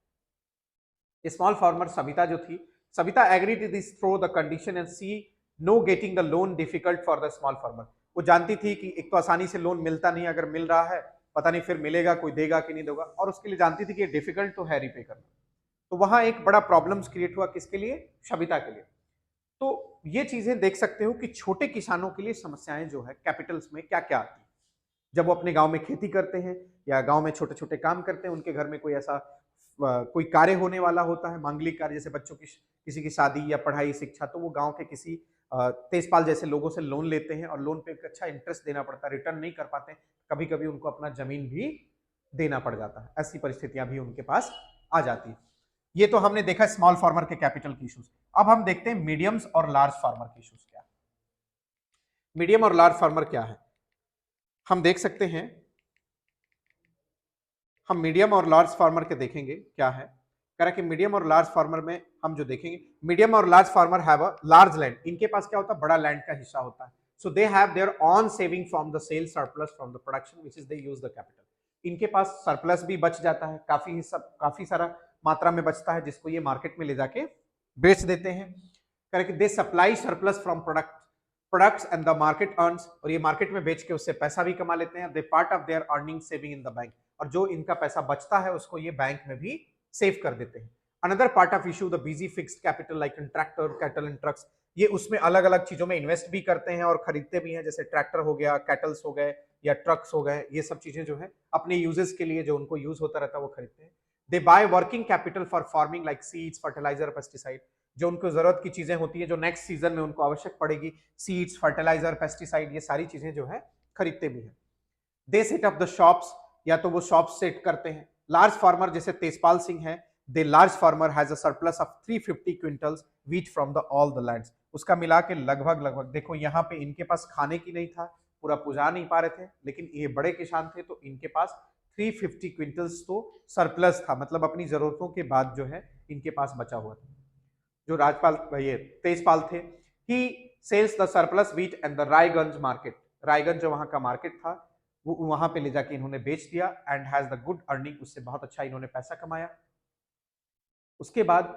स्मॉल फार्मर सविता जो थी, Savita agreed to this through the condition and she know getting the loan difficult for the small farmer. वो जानती थी कि एक तो आसानी से लोन मिलता नहीं, अगर मिल रहा है पता नहीं फिर मिलेगा, कोई देगा कि नहीं देगा, और उसके लिए जानती थी कि डिफिकल्ट तो है रिपे करना। तो वहां एक बड़ा प्रॉब्लम्स क्रिएट हुआ, किसके लिए, सविता के लिए। तो ये चीजें देख सकते हो कि छोटे किसानों के लिए समस्याएं जो है कैपिटल्स में क्या क्या आती है। जब वो अपने गांव में खेती करते हैं या गांव में छोटे छोटे काम करते हैं, उनके घर में कोई ऐसा कोई कार्य होने वाला होता है, मांगलिक कार्य, जैसे बच्चों की किसी की शादी या पढ़ाई शिक्षा, तो वो गांव के किसी तेजपाल जैसे लोगों से लोन लेते हैं और लोन पे एक अच्छा इंटरेस्ट देना पड़ता है, रिटर्न नहीं कर पाते, कभी कभी उनको अपना जमीन भी देना पड़ जाता है, ऐसी परिस्थितियां भी उनके पास आ जाती है। ये तो हमने देखा स्मॉल फार्मर के कैपिटल की इश्यूज। अब हम देखते हैं मीडियम्स और लार्ज फार्मर के इश्यूज क्या है। मीडियम और लार्ज फार्मर क्या है, हम देख सकते हैं, हम मीडियम और लार्ज फार्मर के देखेंगे क्या है। कह रहा कि मीडियम और लार्ज फार्मर में हम जो देखेंगे, मीडियम और large farmer have a large land, इनके पास क्या होता है, बड़ा लैंड का हिस्सा होता है। So they have their own saving from the sale surplus from the production which is they use the capital. इनके पास सरप्लस भी बच जाता है, काफी हिस्सा, काफी सारा मात्रा में बचता है, जिसको ये मार्केट में ले जाके बेच देते हैं। कह रहे कि they supply surplus from products and the market earns, और ये मार्केट में बेच के उससे पैसा भी कमा लेते हैं। They part of their earning saving in the bank, और जो इनका पैसा बचता है उसको ये बैंक में भी सेव कर देते हैं। Another part of issue the busy fixed capital like tractor, cattle and trucks, ये उसमें अलग अलग चीजों में इन्वेस्ट भी करते हैं और खरीदते भी हैं, जैसे ट्रैक्टर हो गया, कैटल्स हो गए या ट्रक्स हो गए, ये सब चीजें जो है अपने यूजेस के लिए जो उनको यूज होता रहता है वो खरीदते हैं। They buy working capital for farming like seeds, fertiliser, pesticide, जो उनको जरूरत की चीजें होती है जो नेक्स्ट सीजन में उनको आवश्यक पड़ेगी, सीड्स, फर्टिलाइजर, पेस्टिसाइड, ये सारी चीजें जो है खरीदते भी हैं। दे सेट अप द शॉप्स, या तो वो शॉप सेट करते हैं। लार्ज फार्मर जैसे तेजपाल सिंह है, they large farmer has a surplus of 350 quintals wheat from the all the lands, उसका मिला के लगभग देखो यहाँ पे इनके पास खाने की नहीं था, पूरा पुजा नहीं पा रहे थे, लेकिन ये बड़े किसान थे तो इनके पास 350 क्विंटल्स तो सरप्लस था, मतलब अपनी जरूरतों के बाद जो है इनके पास बचा हुआ था। जो राजपाल ये तेजपाल थे, he sells the surplus wheat and the Raiganj market, Raiganj जो वहां का मार्केट था वो वहां पे ले जाके इन्होंने बेच दिया and has the good earning, उससे बहुत अच्छा इन्होंने पैसा कमाया। उसके बाद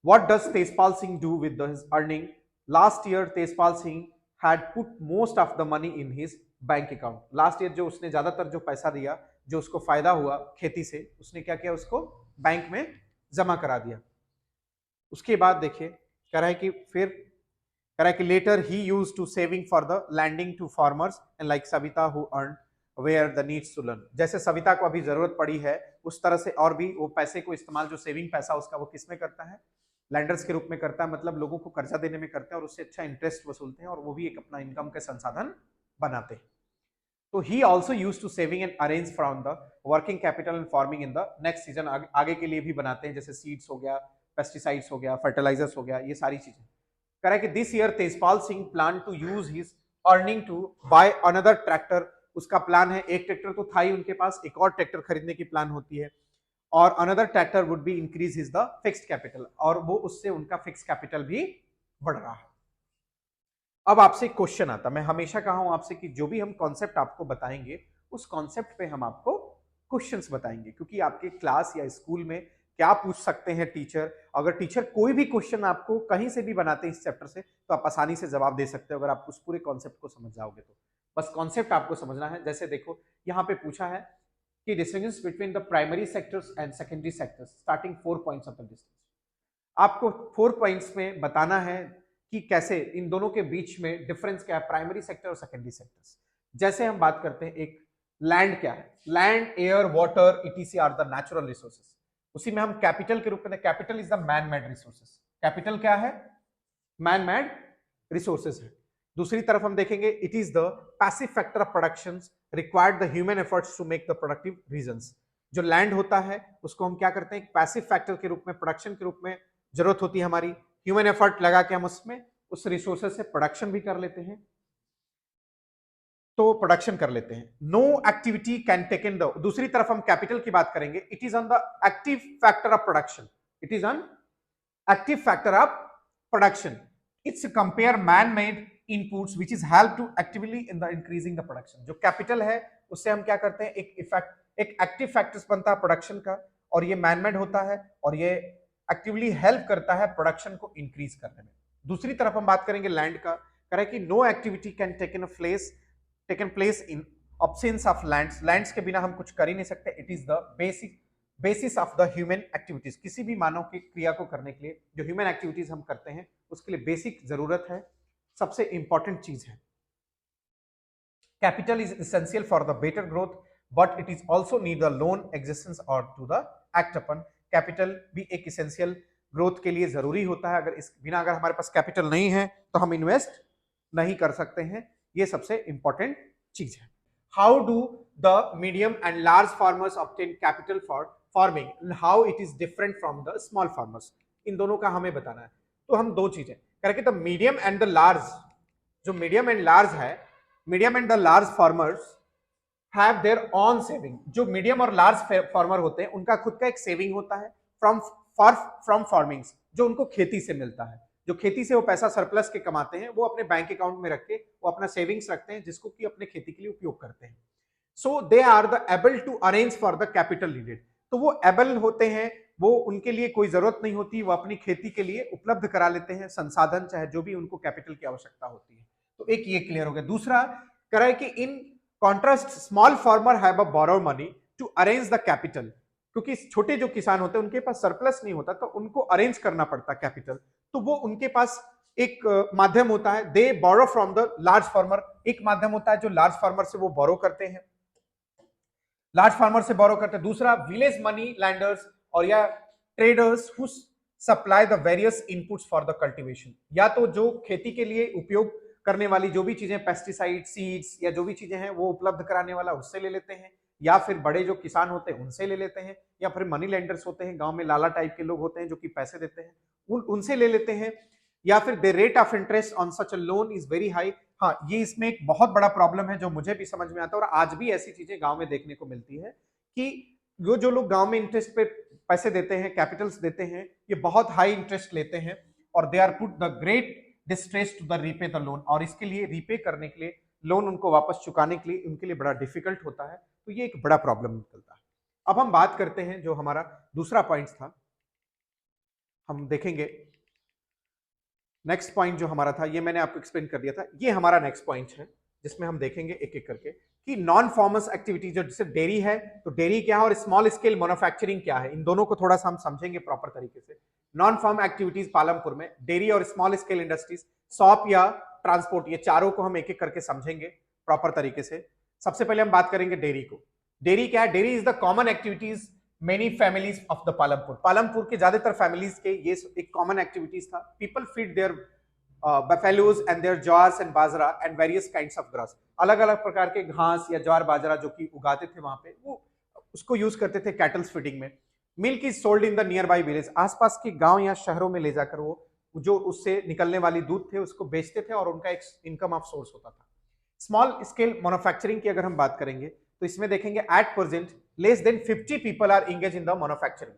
what does Tejpal Singh do with his earning, last year Tejpal Singh had put most of the money in his bank account. Last year जो उसने ज्यादातर जो पैसा दिया, जो उसको फायदा हुआ खेती से, उसने क्या किया, उसको बैंक में जमा करा दिया। उसके बाद देखिए कह रहा है कि फिर कह रहा है कि later he use to saving for the landing to farmers and like Savita who earn where the needs to learn, जैसे सविता को अभी जरूरत पड़ी है उस तरह से, और भी वो पैसे को इस्तेमाल जो सेविंग पैसा उसका वो किस में करता है, लैंडर्स के रूप में करता है, मतलब लोगों को कर्जा देने में करते हैं और उससे अच्छा इंटरेस्ट वसूलते हैं और वो भी एक अपना इनकम के संसाधन बनाते हैं। तो he also use to saving and arrange from the working capital and farming in the next season, आगे के लिए भी बनाते हैं, जैसे सीड्स हो गया, पेस्टिसाइड्स हो गया, फर्टिलाइजर्स हो गया, ये सारी चीजें। कह रहा है कि this year Tejpal Singh plan to use his earning to buy another tractor, उसका प्लान है, एक ट्रैक्टर तो था ही उनके पास, एक और ट्रैक्टर खरीदने की प्लान होती है, और another tractor would be increase his the fixed capital, और वो उससे उनका फिक्स कैपिटल भी बढ़ रहा है। अब आपसे क्वेश्चन आता, मैं हमेशा कहा हूं आपसे कि जो भी हम कॉन्सेप्ट आपको बताएंगे उस कॉन्सेप्ट पे हम आपको क्वेश्चंस बताएंगे, क्योंकि आपके क्लास या स्कूल में क्या पूछ सकते हैं टीचर, अगर टीचर कोई भी क्वेश्चन आपको कहीं से भी बनाते हैं इस चैप्टर से तो आप आसानी से जवाब दे सकते हो अगर आप उस पूरे कॉन्सेप्ट को समझ जाओगे तो। बस कॉन्सेप्ट आपको समझना है। जैसे देखो यहाँ पे पूछा है कि distinguish between the primary sectors and secondary sectors starting 4 points of the distance. आपको 4 पॉइंट्स में बताना है कि कैसे इन दोनों के बीच में डिफरेंस क्या है, प्राइमरी सेक्टर और सेकेंडरी सेक्टर्स। जैसे हम बात करते हैं एक लैंड क्या है, land air water etc are the natural resources, उसी में हम कैपिटल के रूप में, capital is the man made resources, capital क्या है, मैन मेड रिसोर्सेस है। दूसरी तरफ हम देखेंगे it is the passive factor of production required the human efforts to make the productive regions. जो लैंड होता है उसको हम क्या करते हैं, एक पैसिव फैक्टर के रूप में, प्रोडक्शन के रूप में जरूरत होती है हमारी, ह्यूमन एफर्ट लगा के हम उसमें उस रिसोर्सेस से प्रोडक्शन भी कर लेते हैं, तो प्रोडक्शन कर लेते हैं। No activity can take in the, दूसरी तरफ हम कैपिटल की बात करेंगे, it is on the active factor of production, it is on active factor of production, its compare man made inputs which is help to actively in the increasing the production. जो कैपिटल है उससे हम क्या करते हैं, एक इफेक्ट, एक एक्टिव फैक्टर्स बनता है प्रोडक्शन का, और ये मैन मेड होता है और ये एक्टिवली हेल्प करता है प्रोडक्शन को इंक्रीज करने में। दूसरी तरफ हम बात करेंगे लैंड का, कह रहा है कि no activity can taken place in absence of lands, lands के बिना हम कुछ कर ही नहीं सकते। It is the basis of the human activities, किसी भी मानव की क्रिया को करने के लिए जो ह्यूमन एक्टिविटीज हम करते हैं उसके लिए बेसिक जरूरत है, सबसे इंपॉर्टेंट चीज है। Capital is essential for the better growth but it is also need the loan existence और to the act upon. Capital भी एक इसेंशियल ग्रोथ के लिए जरूरी होता है, अगर इस बिना अगर हमारे पास कैपिटल नहीं है तो हम इन्वेस्ट नहीं कर सकते हैं, ये सबसे इंपॉर्टेंट चीज है। How do the medium and large farmers obtain capital for farming and how it is different from the small farmers, इन दोनों का हमें बताना है। तो हम दो चीजें करेंगे, the medium and the large, जो मीडियम एंड लार्ज है, medium and the large farmers have their own saving. जो मीडियम और लार्ज फार्मर होते हैं उनका खुद का एक सेविंग होता है फ्रॉम फार्मिंग, जो उनको खेती से मिलता है, जो खेती से वो पैसा सरप्लस के कमाते हैं वो अपने बैंक अकाउंट में रख के वो अपना सेविंग्स रखते हैं जिसको कि अपने खेती के लिए उपयोग करते हैं। So they are the able to arrange for the capital needed, तो वो एबल होते हैं, वो उनके लिए कोई जरूरत नहीं होती, वो अपनी खेती के लिए उपलब्ध करा लेते हैं संसाधन, चाहे जो भी उनको कैपिटल की आवश्यकता होती है। तो एक ये क्लियर हो गया। दूसरा कह रहा है कि in contrast small farmer have a borrow money to arrange the capital, क्योंकि छोटे जो किसान होते हैं उनके पास सरप्लस नहीं होता तो उनको अरेंज करना पड़ता कैपिटल, तो वो उनके पास एक माध्यम होता है, they borrow from the large farmer, एक माध्यम होता है जो लार्ज फार्मर से वो बोरो करते हैं, लार्ज फार्मर से बोरो करते हैं। दूसरा विलेज मनी लैंडर्स और या traders who supply the various inputs for the cultivation, या तो जो खेती के लिए उपयोग करने वाली जो भी चीजें, पेस्टिसाइड, सीड्स या जो भी चीजें हैं वो उपलब्ध कराने वाला उससे ले लेते हैं, या फिर बड़े जो किसान होते हैं उनसे ले लेते हैं, या फिर मनी लेंडर्स होते हैं, गांव में लाला टाइप के लोग होते हैं जो कि पैसे देते हैं, उनसे ले लेते हैं, या फिर the rate of interest on such a loan is very high. हाँ, ये इसमें एक बहुत बड़ा प्रॉब्लम है जो मुझे भी समझ में आता है और आज भी ऐसी चीजें गांव में देखने को मिलती है कि जो लोग गांव में इंटरेस्ट पे पैसे देते हैं, कैपिटल्स देते हैं, ये बहुत हाई इंटरेस्ट लेते हैं और they are put the great distress to the repay the loan, और इसके लिए रीपे करने के लिए, लोन उनको वापस चुकाने के लिए उनके लिए बड़ा डिफिकल्ट होता है, तो ये एक बड़ा प्रॉब्लम निकलता है। अब हम बात करते हैं जो हमारा दूसरा पॉइंट था, हम देखेंगे नेक्स्ट पॉइंट जो हमारा था, ये मैंने आपको एक्सप्लेन कर दिया था, ये हमारा नेक्स्ट पॉइंट है जिसमें हम देखेंगे एक एक करके कि नॉन फार्मर्स एक्टिविटी, जो जैसे डेयरी है तो डेयरी क्या है और स्मॉल स्केल मैन्युफैक्चरिंग क्या है, इन दोनों को थोड़ा सा हम समझेंगे प्रॉपर तरीके से। नॉन फार्म एक्टिविटीज पालमपुर में डेयरी और स्मॉल स्केल इंडस्ट्रीज, शॉप या ट्रांसपोर्ट, ये चारों को हम एक एक करके समझेंगे प्रॉपर तरीके से। सबसे पहले हम बात करेंगे डेयरी को। डेयरी क्या है? Dairy is the common activities many families of the Palampur, Palampur के ज्यादातर फैमिलीज के ये एक कॉमन एक्टिविटीज था। People feed there buffaloes and their jars and bajra and various kinds of grass, अलग अलग प्रकार के घास या ज्वार बाजरा जो कि उगाते थे वहां पे, वो उसको यूज करते थे कैटल्स फीडिंग में। Milk is sold in the near by village, आसपास के गांव या शहरों में ले जाकर वो जो उससे निकलने वाली दूध थे उसको बेचते थे और उनका एक इनकम ऑफ सोर्स होता था। स्मॉल स्केल मैन्युफैक्चरिंग की अगर हम बात करेंगे तो इसमें देखेंगे at present less than 50 people are engage in the manufacturing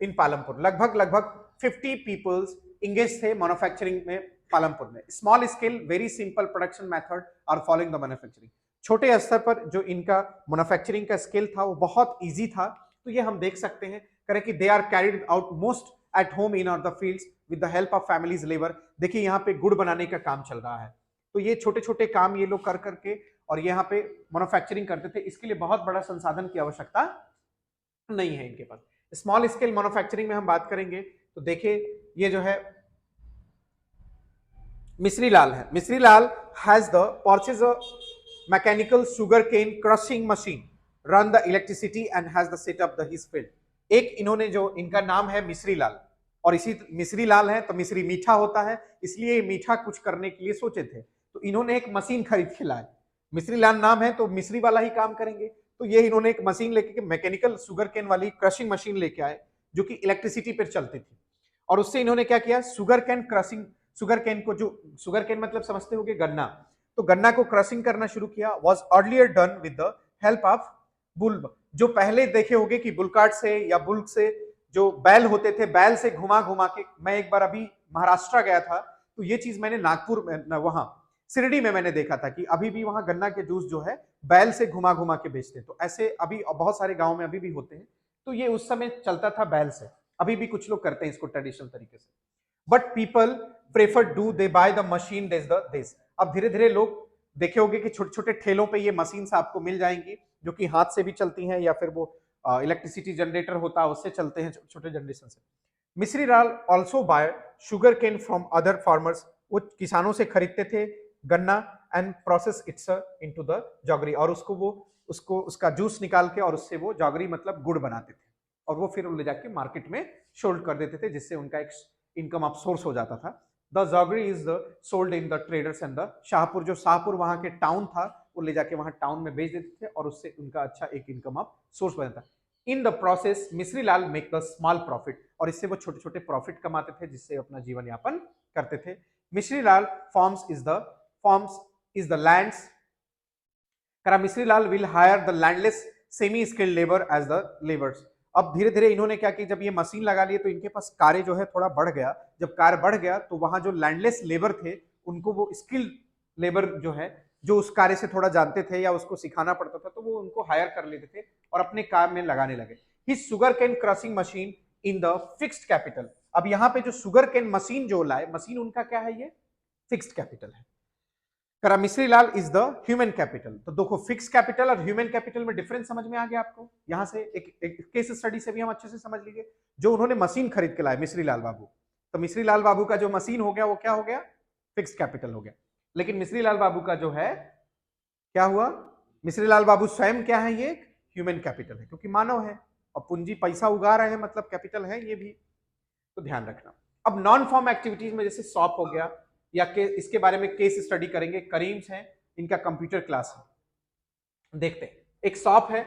in Palampur, लगभग 50 पीपल्स इंगेज थे मैन्युफैक्चरिंग में पालमपुर में। Small scale very simple production method are following the manufacturing, छोटे स्तर पर जो इनका मैन्युफैक्चरिंग का स्केल था वो बहुत इजी था। तो ये हम देख सकते हैं करें कि they are carried out most at home in और the fields with the help of families labour. देखिए यहाँ पे गुड़ बनाने का काम चल रहा है, तो ये छोटे छोटे काम ये लोग कर करके और यहाँ पे मैन्युफैक्चरिंग करते थे। इसके लिए बहुत बड़ा संसाधन की आवश्यकता नहीं है इनके पास। स्मॉल स्केल मैन्युफैक्चरिंग में हम बात करेंगे तो देखिए ये जो है मिश्री लाल है। Mishri Lal has the purchase a mechanical sugar cane crushing machine, run the electricity and has the setup the his field. एक इन्होंने जो इनका नाम है मिश्री लाल, और इसी मिश्री लाल है तो मिश्री मीठा होता है, इसलिए मीठा कुछ करने के लिए सोचे थे, तो इन्होंने एक मशीन खरीद के लाए। मिश्री लाल नाम है तो मिश्री वाला ही काम करेंगे, तो ये इन्होंने एक मशीन लेके मैकेनिकल शुगर केन वाली क्रशिंग मशीन लेके आए जो कि इलेक्ट्रिसिटी पर चलती थी। और उससे इन्होंने क्या किया, sugar cane crushing, sugar cane को, जो शुगर केन मतलब समझते होंगे गन्ना, तो गन्ना को क्रशिंग करना शुरू किया। Was earlier done with the help of bull, जो पहले देखे होंगे कि बुलकार्ट से या बुल्क से जो बैल होते थे, बैल से घुमा घुमा के, मैं एक बार अभी महाराष्ट्र गया था तो ये चीज मैंने नागपुर में, वहां शिरडी में मैंने देखा था कि अभी भी वहां गन्ना के जूस जो है बैल से घुमा घुमा के बेचते हैं। तो ऐसे अभी बहुत सारे गांव में अभी भी होते हैं, तो ये उस समय चलता था बैल से, अभी भी कुछ लोग करते हैं इसको ट्रेडिशनल तरीके से। But people prefer do they by the machine this. अब धीरे धीरे लोग देखे होंगे कि छोटे छोटे ठेलों पे ये मशीन आपको मिल जाएंगी जो कि हाथ से भी चलती हैं या फिर वो इलेक्ट्रिसिटी जनरेटर होता है उससे चलते हैं, छोटे जनरेशन से। Mishri Lal also buy sugar cane from other farmers, वो किसानों से खरीदते थे गन्ना and process its into the jaggery, और उसका जूस निकाल के और उससे वो जॉगरी मतलब गुड़ बनाते थे और वो फिर ले जाके मार्केट में सोल्ड कर देते थे, जिससे उनका एक इनकम ऑफ सोर्स हो जाता था। The jaggery is the sold in the traders and the Shahpur, जो शाहपुर वहां के टाउन था वो ले जाके वहां टाउन में बेच देते थे और उससे उनका अच्छा एक इनकम ऑफ सोर्स बनता। In the process Mishri Lal make the small profit, और इससे वो छोटे छोटे प्रॉफिट कमाते थे जिससे अपना जीवन यापन करते थे। Mishri Lal farms is the lands, Mishri Lal will hire the landless semi skilled labour as the labours. अब धीरे धीरे इन्होंने क्या किया, जब ये मशीन लगा लिए तो इनके पास कार्य जो है थोड़ा बढ़ गया। जब कार्य बढ़ गया तो वहां जो लैंडलेस लेबर थे उनको वो स्किल्ड लेबर जो है, जो उस कार्य से थोड़ा जानते थे या उसको सिखाना पड़ता था, तो वो उनको हायर कर लेते थे और अपने काम में लगाने लगे। His sugar cane crushing machine in the fixed capital. अब यहाँ पे जो शुगर केन मशीन जो लाए, मशीन उनका क्या है, ये फिक्स्ड कैपिटल है। मिश्री लाल इज द ह्यूमन कैपिटल। तो देखो फिक्स कैपिटल और ह्यूमन कैपिटल में डिफरेंस समझ में आ गया आपको। यहां से एक केस स्टडी से भी हम अच्छे से समझ लीजिए। जो उन्होंने मशीन खरीद के लाए मिश्री लाल बाबू, तो मिश्री लाल बाबू का जो मशीन हो गया वो क्या हो गया, फिक्स कैपिटल हो गया। लेकिन मिश्री लाल बाबू का जो है क्या हुआ, मिश्री लाल बाबू स्वयं क्या है, ये ह्यूमन कैपिटल है क्योंकि मानव है और पूंजी पैसा उगा रहे हैं, मतलब कैपिटल है ये भी, तो ध्यान रखना। अब नॉन फॉर्म एक्टिविटीज में जैसे शॉप हो गया, या इसके बारे में केस स्टडी करेंगे। करीम्स हैं, इनका कंप्यूटर क्लास है, देखते हैं। एक शॉप है,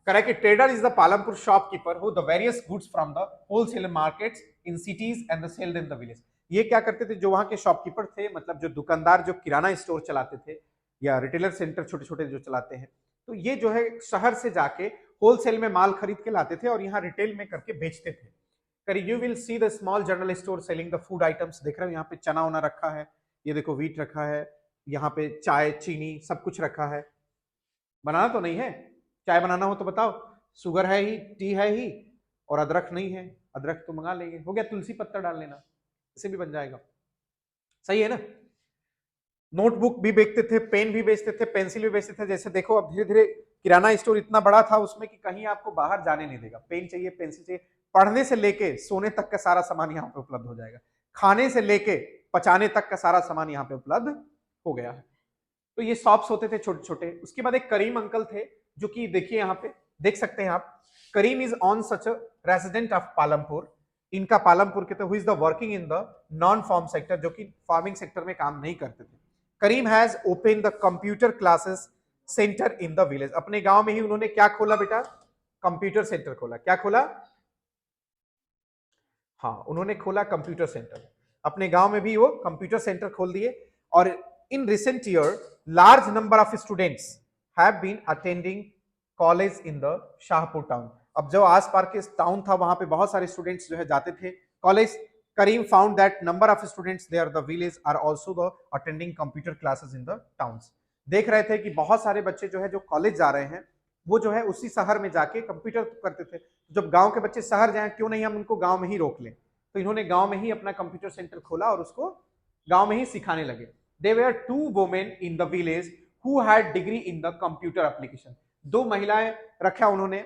करेक्ट कि trader is the Palampur shopkeeper who the various goods from the wholesale markets in cities and the sailed in the village. ये क्या करते थे, जो वहां के शॉपकीपर थे, मतलब जो दुकानदार जो किराना स्टोर चलाते थे या रिटेलर सेंटर छोटे छोटे जो चलाते हैं, तो ये जो है शहर से जाके होलसेल में माल खरीद के लाते थे और यहाँ रिटेल में करके बेचते थे। You will see the small general store selling the food items. देख रहे हो यहाँ पे चना वना रखा है, ये देखो व्हीट रखा है, यहाँ पे चाय चीनी सब कुछ रखा है। बनाना तो नहीं है, चाय बनाना हो तो बताओ, शुगर है ही, टी है ही, और अदरक नहीं है, अदरक तो मंगा लेंगे, हो गया, तुलसी पत्ता डाल लेना, इसे भी बन जाएगा, सही है ना। नोटबुक भी बेचते थे, पेन भी बेचते थे, पेंसिल भी बेचते थे। जैसे देखो अब धीरे धीरे किराना स्टोर इतना बड़ा था उसमें कि कहीं आपको बाहर जाने नहीं देगा, पेन चाहिए, पेंसिल चाहिए, पढ़ने से लेके सोने तक का सारा सामान यहाँ पे उपलब्ध हो जाएगा, खाने से लेके पचाने तक का सारा सामान यहाँ पे उपलब्ध हो गया है। तो ये शॉप्स होते थे छोटे छोटे। उसके बाद एक करीम अंकल थे, जो कि देखिए यहाँ पे देख सकते हैं आप, Karim is on such a resident of Palampur. इनका पालमपुर के थे, who is the working in the non farm sector, जो कि फार्मिंग सेक्टर में काम नहीं करते थे। Karim has open the computer classes centre in the village. अपने गांव में ही उन्होंने क्या खोला बेटा, कंप्यूटर सेंटर खोला। क्या खोला, हाँ उन्होंने खोला कंप्यूटर सेंटर, अपने गांव में भी वो कंप्यूटर सेंटर खोल दिए। और in recent year large number of students have been attending college in the Shahpur town. अब जो आसपास के टाउन था वहां पे बहुत सारे स्टूडेंट्स जो है जाते थे college, Kareem found that number of students there the village are also the attending computer classes in the towns. देख रहे थे कि बहुत सारे बच्चे जो है जो कॉलेज जा रहे हैं वो जो है उसी शहर में जाके कंप्यूटर करते थे। जब गांव के बच्चे शहर जाएं, क्यों नहीं हम उनको गांव में ही रोक लें। तो इन्होंने गांव में ही अपना कंप्यूटर सेंटर खोला और उसको गांव में ही सिखाने लगे। There were 2 women in the village who had degree in the computer application. 2 महिलाएं रखा उन्होंने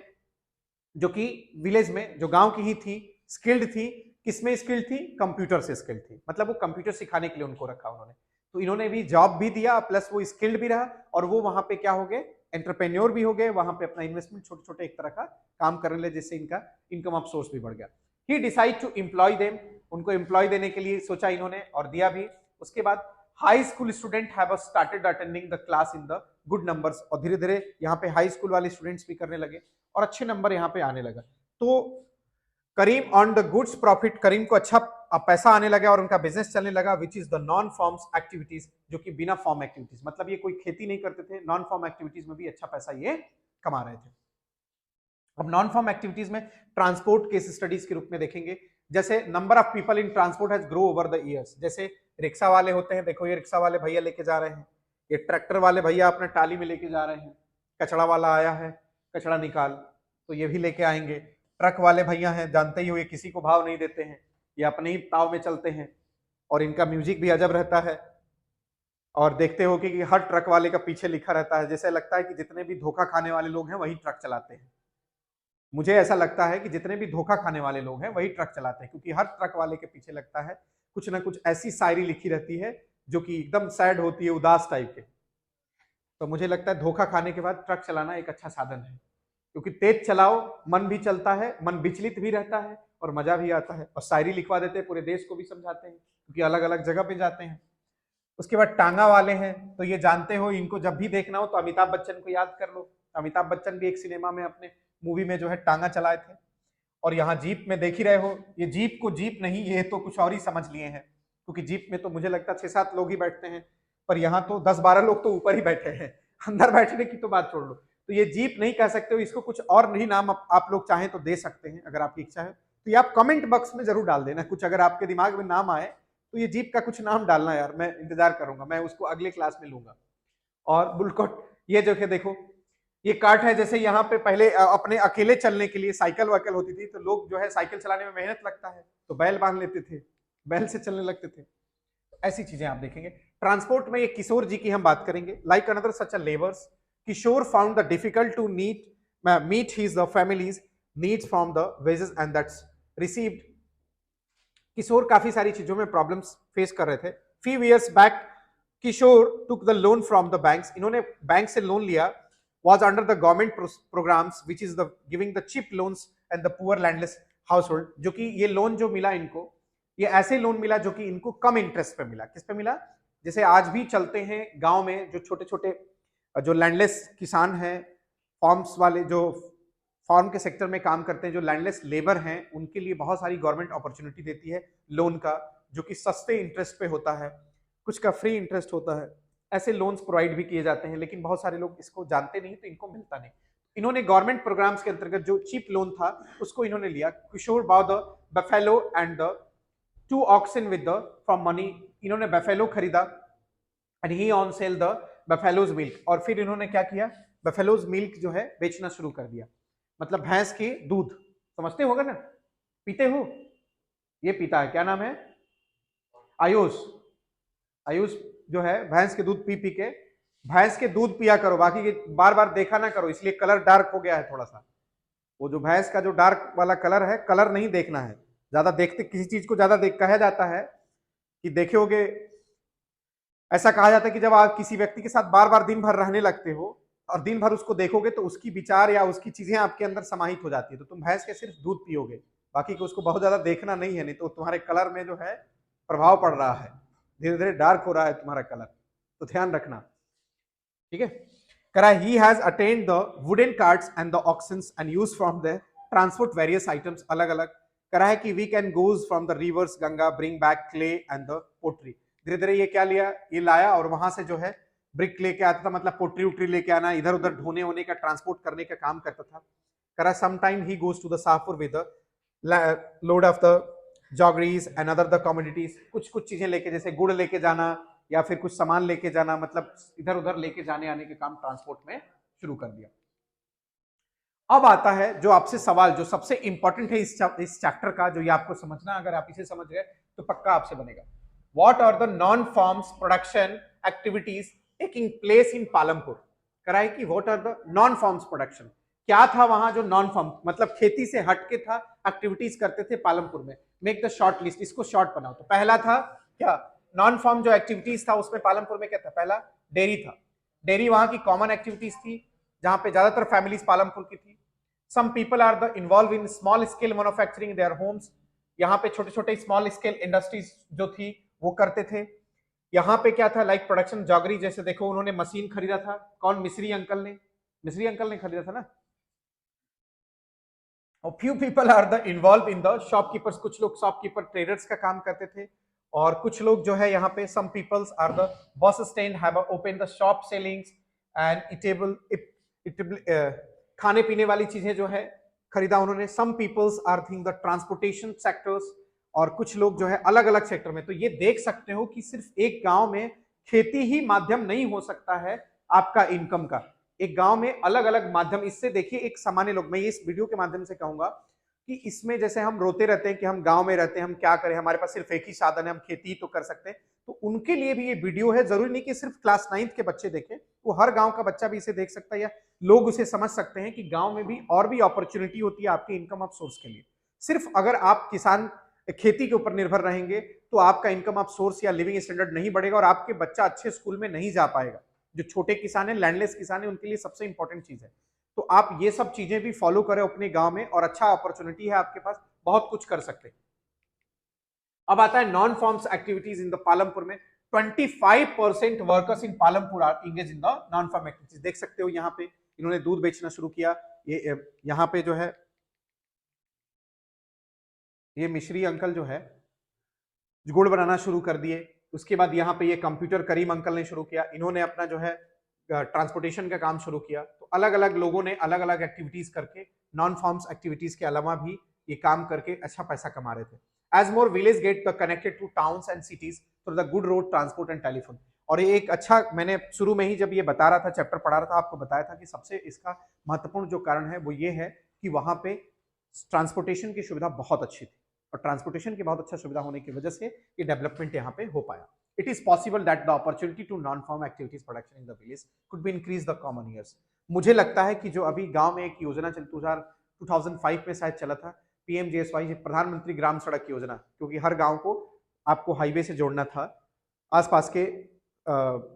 जो कि विलेज में, जो गांव की ही थी, स्किल्ड थी। किसमें स्किल्ड थी? कंप्यूटर से स्किल्ड थी। मतलब वो कंप्यूटर सिखाने के लिए उनको रखा उन्होंने। तो इन्होंने भी जॉब भी दिया प्लस वो स्किल्ड भी रहा और वो वहां पे क्या हो गए? एंटरप्रेन्योर भी हो गए। वहां पे अपना इन्वेस्टमेंट छोटे छोटे एक तरह का काम करने लगे जिससे इनका इनकम ऑफ सोर्स भी बढ़ गया। ही डिसाइड टू एम्प्लॉय देम, उनको एम्प्लॉय देने के लिए सोचा इन्होंने और दिया भी। उसके बाद high school student have started attending the class in the good numbers, और धीरे धीरे यहाँ पे हाई स्कूल वाले स्टूडेंट्स भी करने लगे और अच्छे नंबर यहाँ पे आने लगा। तो करीम ऑन द गुड्स प्रॉफिट, करीम को अच्छा पैसा आने लगा और उनका बिजनेस चलने लगा, which is the non farms activities, जो कि बिना फॉर्म एक्टिविटीज, मतलब ये कोई खेती नहीं करते थे, नॉन फॉर्म एक्टिविटीज में भी अच्छा पैसा ये कमा रहे थे। अब नॉन फॉर्म एक्टिविटीज में ट्रांसपोर्ट केस स्टडीज के रूप में देखेंगे, जैसे number of people in transport has grow over the years. जैसे रिक्शा वाले होते हैं, देखो ये रिक्शा वाले भैया लेके जा रहे हैं, ये ट्रैक्टर वाले भैया अपने टाली में लेके जा रहे हैं, कचड़ा वाला आया है कचड़ा निकाल तो ये भी लेके आएंगे, ट्रक वाले भैया हैं, जानते ही हो ये किसी को भाव नहीं देते हैं, ये अपने ही ताव में चलते हैं और इनका म्यूजिक भी अजब रहता है। और देखते हो कि हर ट्रक वाले का पीछे लिखा रहता है, जैसे लगता है कि जितने भी धोखा खाने वाले लोग हैं वही ट्रक चलाते हैं। मुझे ऐसा लगता है कि जितने भी धोखा खाने वाले लोग हैं वही ट्रक चलाते हैं, क्योंकि हर ट्रक वाले के पीछे लगता है कुछ ना कुछ ऐसी शायरी लिखी रहती है जो कि एकदम सैड होती है, उदास टाइप के। तो मुझे लगता है धोखा खाने के बाद ट्रक चलाना एक अच्छा साधन है, क्योंकि तेज चलाओ मन भी चलता है, मन विचलित भी रहता है और मजा भी आता है, और शायरी लिखवा देते हैं, पूरे देश को भी समझाते हैं क्योंकि अलग अलग जगह पे जाते हैं। उसके बाद टांगा वाले हैं, तो ये जानते हो इनको जब भी देखना हो तो अमिताभ बच्चन को याद कर लो। अमिताभ बच्चन भी एक सिनेमा में अपने मूवी में जो है टांगा चलाए थे। और यहाँ जीप में देख ही रहे हो, ये जीप को जीप नहीं, ये तो कुछ और ही समझ लिए हैं, क्योंकि जीप में तो मुझे लगता है 6-7 लोग ही बैठते हैं, पर यहाँ तो 10-12 लोग तो ऊपर ही बैठे हैं, अंदर बैठने की तो बात छोड़ लो। तो ये जीप नहीं कह सकते हो, इसको कुछ और नहीं नाम आप लोग चाहें तो दे सकते हैं, अगर आपकी इच्छा है तो ये आप कमेंट बॉक्स में जरूर डाल देना। कुछ अगर आपके दिमाग में नाम आए तो ये जीप का कुछ नाम डालना यार, मैं इंतजार करूंगा, मैं उसको अगले क्लास में लूंगा। और बुलकोट, ये जो है देखो ये कार्ट है, जैसे यहाँ पे पहले अपने अकेले चलने के लिए साइकिल वाइकल होती थी, तो लोग जो है साइकिल चलाने में मेहनत लगता है तो बैल बांध लेते थे, बैल से चलने लगते थे। ऐसी चीजें आप देखेंगे। ट्रांसपोर्ट में ये किशोर जी की हम बात करेंगे। Like another such a labours, Kishore found the difficult to meet his the families needs from the wages and that's received. Kishore काफी सारी चीजों में प्रॉब्लम्स फेस कर रहे थे। Few years back Kishore took the loan from the banks, इन्होंने बैंक से लोन लिया। was under the government programs which is the giving the cheap loans and the poor landless household, जो कि ये लोन जो मिला इनको, ये ऐसे लोन मिला जो कि इनको कम इंटरेस्ट पे मिला। किस पे मिला? जैसे आज भी चलते हैं गांव में जो छोटे छोटे जो लैंडलेस किसान हैं, फार्म्स वाले जो फार्म के सेक्टर में काम करते हैं, जो लैंडलेस लेबर हैं, उनके लिए बहुत सारी गवर्नमेंट अपॉर्चुनिटी देती है लोन का, जो कि सस्ते इंटरेस्ट पे होता है, कुछ का फ्री इंटरेस्ट होता है। ऐसे लोन्स प्रोवाइड भी किए जाते हैं, लेकिन बहुत सारे लोग इसको जानते नहीं तो इनको मिलता नहीं। इन्होंने गवर्नमेंट प्रोग्राम्स के अंतर्गत जो चीप लोन था उसको इन्होंने लिया। Kishore bought the buffalo and the 2 oxen with the from money, इन्होंने बफेलो खरीदा and he on sale the buffalo's milk, और फिर इन्होंने क्या किया? बफेलोज मिल्क जो है बेचना शुरू कर दिया। मतलब भैंस के दूध, समझते होगा ना, पीते हो, ये पीता है, क्या नाम है? आयुष। आयुष जो है भैंस के दूध पी पी के, भैंस के दूध पिया करो, बाकी बार बार देखा ना करो, इसलिए कलर डार्क हो गया है थोड़ा सा। वो जो भैंस का जो डार्क वाला कलर है, कलर नहीं देखना है ज्यादा। देखते किसी चीज को ज्यादा कहा जाता है कि देखे होगे, ऐसा कहा जाता है कि जब आप किसी व्यक्ति के साथ बार बार दिन भर रहने लगते हो और दिन भर उसको देखोगे तो उसकी विचार या उसकी चीजें आपके अंदर समाहित हो जाती है। तो तुम भैंस के सिर्फ दूध पियोगे, बाकी को उसको बहुत ज्यादा देखना नहीं है, नहीं तो तुम्हारे कलर में जो है प्रभाव पड़ रहा है, धीरे धीरे डार्क हो रहा है तुम्हारा कलर, तो ध्यान रखना, ठीक है। करा ही has attend the wooden carts and the auctions and use from the transport various items, अलग अलग। करा है कि we can goes from the rivers Ganga bring back clay and the pottery. धीरे धीरे ये क्या लिया? ये लाया और वहां से जो है ब्रिक लेके आता था, मतलब पोट्री उट्री लेके आना, इधर उधर ढोने होने का, ट्रांसपोर्ट करने का काम करता था। करा some time he goes to the Sahpur with the load of the jaggeries and other the commodities, कुछ कुछ चीजें लेके, जैसे गुड़ लेके जाना या फिर कुछ सामान लेके जाना, मतलब इधर उधर लेके जाने आने के काम ट्रांसपोर्ट में शुरू कर दिया। अब आता है जो आपसे सवाल जो सबसे इंपॉर्टेंट है इस चैप्टर का, जो ये आपको समझना, अगर आप इसे समझ गए तो पक्का आपसे बनेगा। What are the non farms production activities taking place in Palampur? कराए कि what are the non farms production, क्या था वहां जो नॉन फॉर्म, मतलब खेती से हटके था, एक्टिविटीज करते थे पालमपुर में। मेक द शॉर्ट लिस्ट, इसको शॉर्ट बनाओ। तो पहला था क्या, नॉन फॉर्म जो एक्टिविटीज था उसमें पालमपुर में क्या था? पहला डेयरी था। डेयरी वहां की कॉमन एक्टिविटीज थी जहां पे ज्यादातर फैमिलीज पालमपुर की थी। Some people are the involve in small scale manufacturing in their homes, यहाँ पे छोटे छोटे स्मॉल स्केल इंडस्ट्रीज जो थी वो करते थे। यहाँ पे क्या था, लाइक प्रोडक्शन जॉगरी, जैसे देखो उन्होंने मशीन खरीदा था, कौन? मिस्री अंकल ने, मिस्री अंकल ने खरीदा था ना। और few people are the involve in the shopkeepers, कुछ लोग शॉपकीपर ट्रेडर्स का काम करते थे। और कुछ लोग जो है यहाँ पे some peoples are the bus stand have open the shop sellings and eatable, खाने पीने वाली चीजें जो है खरीदा उन्होंने। Some peoples are think the transportation sectors, और कुछ लोग जो है अलग अलग सेक्टर में। तो ये देख सकते हो कि सिर्फ एक गांव में खेती ही माध्यम नहीं हो सकता है आपका इनकम का, एक गांव में अलग अलग माध्यम। इससे देखिए एक सामान्य लोग, मैं ये इस वीडियो के माध्यम से कहूंगा कि इसमें जैसे हम रोते रहते हैं कि हम गांव में रहते हैं, हम क्या करें, हमारे पास सिर्फ एक ही साधन है, हम खेती ही तो कर सकते हैं। तो उनके लिए भी ये वीडियो है, जरूरी नहीं कि सिर्फ क्लास 9th के बच्चे देखें, वो हर गांव का बच्चा भी इसे देख सकता है, या लोग उसे समझ सकते हैं कि गांव में भी और भी अपॉर्चुनिटी होती है आपके इनकम ऑफ सोर्स के लिए। सिर्फ अगर आप किसान खेती के ऊपर निर्भर रहेंगे तो आपका इनकम ऑफ सोर्स या लिविंग स्टैंडर्ड नहीं बढ़ेगा और आपके बच्चा अच्छे स्कूल में नहीं जा पाएगा। जो छोटे किसान है, लैंडलेस किसान है, उनके लिए सबसे इंपॉर्टेंट चीज है। तो आप ये सब चीजें भी फॉलो करें अपने गांव में, और अच्छा अपॉर्चुनिटी है आपके पास, बहुत कुछ कर सकते हैं। अब आता है non farms activities in the Palampur में। 25% workers in Palampur are engage in the non farm activities. देख सकते हो यहाँ पे इन्होंने दूध बेचना शुरू किया। ये यहाँ पे जो है ये मिश्री अंकल जो है गुड़ बनाना शुरू कर दिए। उसके बाद यहाँ पे ये कंप्यूटर करीम अंकल ने शुरू किया, इन्होंने अपना जो है ट्रांसपोर्टेशन का काम शुरू किया। तो अलग अलग लोगों ने अलग अलग एक्टिविटीज करके, नॉन फॉर्म्स एक्टिविटीज के अलावा भी ये काम करके अच्छा पैसा कमा रहे थे। As more village get connected to towns and cities through the good road transport and telephone. और ये एक अच्छा, मैंने शुरू में ही जब ये बता रहा था, चैप्टर पढ़ा रहा था, आपको बताया था कि सबसे इसका महत्वपूर्ण जो कारण है वो ये है कि वहां पे ट्रांसपोर्टेशन की सुविधा बहुत अच्छी थी, और ट्रांसपोर्टेशन की बहुत अच्छा सुविधा होने की वजह से ये डेवलपमेंट यहाँ पे हो पाया। It is possible that the opportunity to non-farm activities production in the village could be increased the common years. मुझे लगता है कि जो अभी गांव में एक योजना चल 2005 में शायद चला था, PMGSY, प्रधानमंत्री ग्राम सड़क योजना, क्योंकि हर गांव को आपको हाईवे से जोड़ना था, आसपास के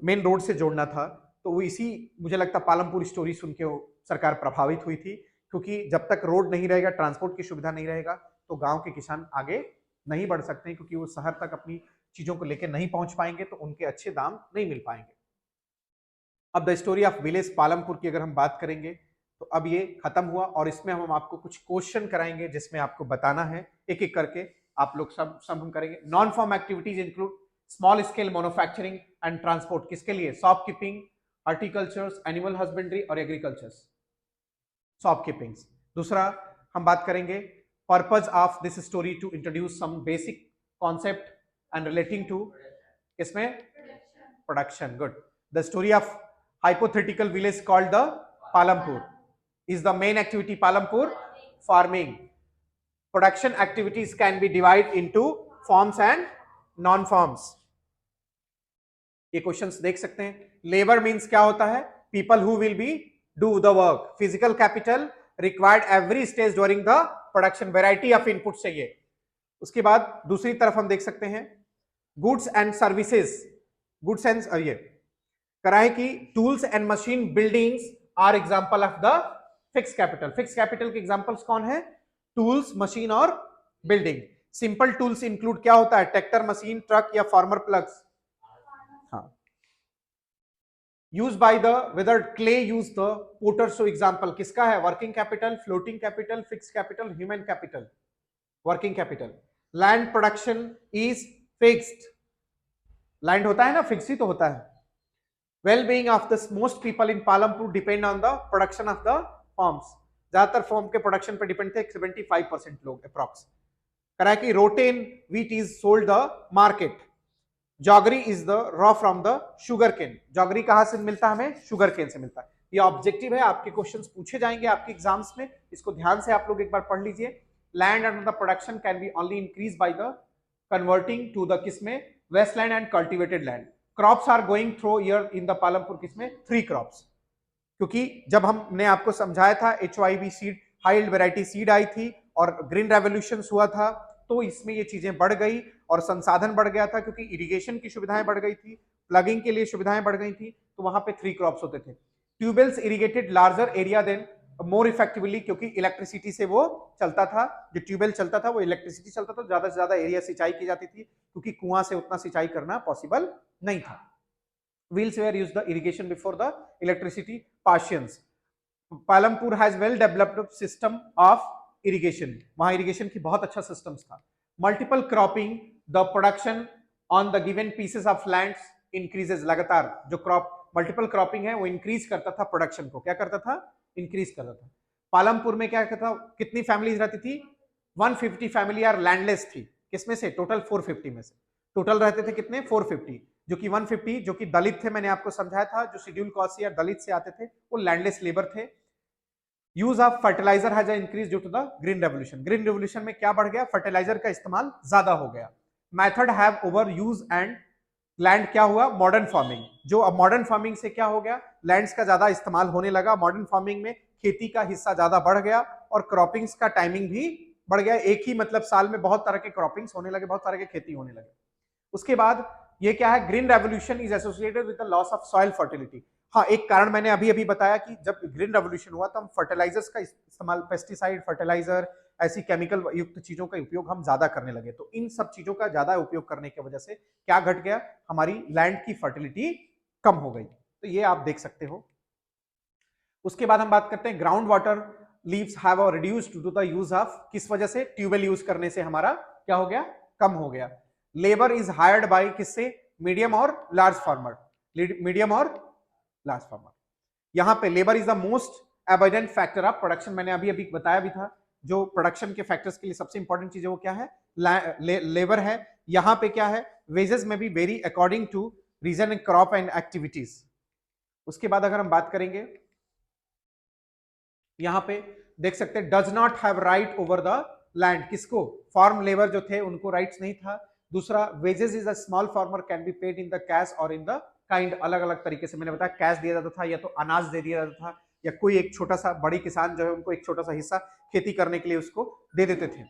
मेन रोड से जोड़ना था। तो वो इसी, मुझे लगता पालमपुर स्टोरी सुन के सरकार प्रभावित हुई थी, क्योंकि जब तक रोड नहीं रहेगा, ट्रांसपोर्ट की सुविधा नहीं रहेगा, तो गांव के किसान आगे नहीं बढ़ सकते, क्योंकि वो शहर तक अपनी चीजों को लेकर नहीं पहुंच पाएंगे, तो उनके अच्छे दाम नहीं मिल पाएंगे। अब the story of village Palampur की अगर हम बात करेंगे तो अब ये खत्म हुआ, और इसमें हम आपको कुछ क्वेश्चन कराएंगे जिसमें आपको बताना है एक एक करके, आप लोग सब हम करेंगे। Non farm activities include small scale manufacturing and transport, किसके लिए? शॉपकीपिंग, हॉर्टिकल्चर्स, एनिमल हस्बेंड्री और एग्रीकल्चर्स, शॉपकीपिंग। दूसरा हम बात करेंगे purpose of this story to introduce some basic concept and relating to इसमें production. Good. The story of hypothetical village called the Palampur is the main activity. Palampur farming. Production activities can be divided into forms and non-forms. ये क्वेश्चंस देख सकते हैं। लेबर मीन्स क्या होता है? people who will be do the work. Physical capital required every stage during the production. Variety of inputs चाहिए। उसके बाद दूसरी तरफ हम देख सकते हैं goods and services, goods and ये करा है कि tools and machine buildings are example of the fix capital. Fix capital के एग्जांपल्स कौन है? टूल्स, मशीन और बिल्डिंग। सिंपल टूल्स इंक्लूड क्या होता है? ट्रैक्टर, मशीन, ट्रक या फार्मर प्लग्स। हाँ, use by the weaver clay use the potter. So example किसका है? Working capital, floating capital, fix capital, human capital. Working capital. Land production is fixed, land होता है ना, फिक्स ही तो होता है। Well being of the most people in Palampur depend on the production of the farms. ज्यादातर फॉर्म के प्रोडक्शन पर डिपेंड थे 75% लोग अप्रॉक्स। करा है कि rotten wheat is sold the market, jaggery is the raw from the sugar cane. Jaggery कहां से मिलता है हमें? शुगर केन से मिलता है। ये ऑब्जेक्टिव है, आपके क्वेश्चंस पूछे जाएंगे आपके एग्जाम्स में, इसको ध्यान से आप लोग एक बार पढ़ लीजिए। Land under the production can be only increase by the converting to the किसमें? Wasteland and cultivated land. Crops are going through year in the Palampur किसमें? 3 क्रॉप्स। क्योंकि जब हमने आपको समझाया था HYV seed, high yield variety seed आई थी और ग्रीन रेवोल्यूशन हुआ था, तो इसमें ये चीजें बढ़ गई और संसाधन बढ़ गया था, क्योंकि इरिगेशन की सुविधाएं बढ़ गई थी, प्लगिंग के लिए सुविधाएं बढ़ गई थी, तो वहां पे 3 क्रॉप्स होते थे। Tubewells irrigated larger area than more effectively, क्योंकि इलेक्ट्रिसिटी से वो चलता था, जो ट्यूबवेल चलता था वो इलेक्ट्रिसिटी चलता था, ज्यादा से ज्यादा एरिया सिंचाई की जाती थी, क्योंकि कुआं से उतना सिंचाई करना पॉसिबल नहीं था। Wheels were used the irrigation before the electricity. Patience. Palampur has well developed system of irrigation. वहाँ irrigation की बहुत अच्छा systems था. Multiple cropping, the production on the given pieces of lands increases. लगातार जो crop multiple cropping है वो increase करता था production को. क्या करता था? Increase करता था. पालमपुर में क्या करता था? कितनी families रहती थी? 150 family are landless थी. किसमें से? टोटल 450 में से. टोटल रहते थे कितने? 450, जो कि 150 जो कि दलित थे, मैंने आपको समझाया था, जो शेड्यूल कास्ट या दलित से आते थे वो लैंडलेस लेबर थे। Use of fertiliser has increase due to the green revolution. Green revolution में क्या बढ़ गया? फर्टिलाइजर का इस्तेमाल ज्यादा हो गया। Method have over use and land क्या हुआ? Modern farming. जो अब मॉडर्न फार्मिंग से क्या हो गया? लैंड्स का ज्यादा इस्तेमाल होने लगा। मॉडर्न फार्मिंग में खेती का हिस्सा ज्यादा बढ़ गया और क्रॉपिंग्स का टाइमिंग भी बढ़ गया। एक ही मतलब साल में बहुत तरह के क्रॉपिंग्स होने लगे, बहुत तरह की खेती होने लगे। उसके बाद ये क्या है? Green revolution is associated with the loss of soil fertility. हाँ, एक कारण मैंने अभी अभी बताया कि जब ग्रीन रेवोल्यूशन हुआ तो हम फर्टिलाइजर्स का इस्तेमाल, पेस्टिसाइड, फर्टिलाइजर, ऐसी केमिकल युक्त चीजों का उपयोग हम ज्यादा करने लगे। तो इन सब चीजों का ज्यादा उपयोग करने की वजह से क्या घट गया? हमारी लैंड की फर्टिलिटी कम हो गई। तो ये आप देख सकते हो। उसके बाद हम बात करते हैं ground water levels have reduced to the use of, किस वजह से? ट्यूबवेल यूज करने से हमारा क्या हो गया? कम हो गया। लेबर इज हायर्ड बाय किससे? मीडियम और लार्ज फार्मर। मीडियम और लार्ज फार्मर। यहां पे labour is the most abundant factor of production. मैंने अभी अभी बताया भी था, जो प्रोडक्शन के फैक्टर्स के लिए सबसे इंपॉर्टेंट चीज है वो क्या है? लेबर है। यहां पे क्या है? वेजेस में भी vary according to region and crop and activities. उसके बाद अगर हम बात करेंगे, यहां पे देख सकते हैं does not have right over the land. किसको? फार्म लेबर जो थे उनको राइट्स नहीं था। दूसरा, wages is a small farmer can be paid in the cash और इन द काइंड। अलग अलग तरीके से मैंने बताया, कैश दिया जाता था या तो अनाज दे दिया जाता था, या कोई एक छोटा सा, बड़ी किसान जो है उनको एक छोटा सा हिस्सा खेती करने के लिए उसको दे देते थे।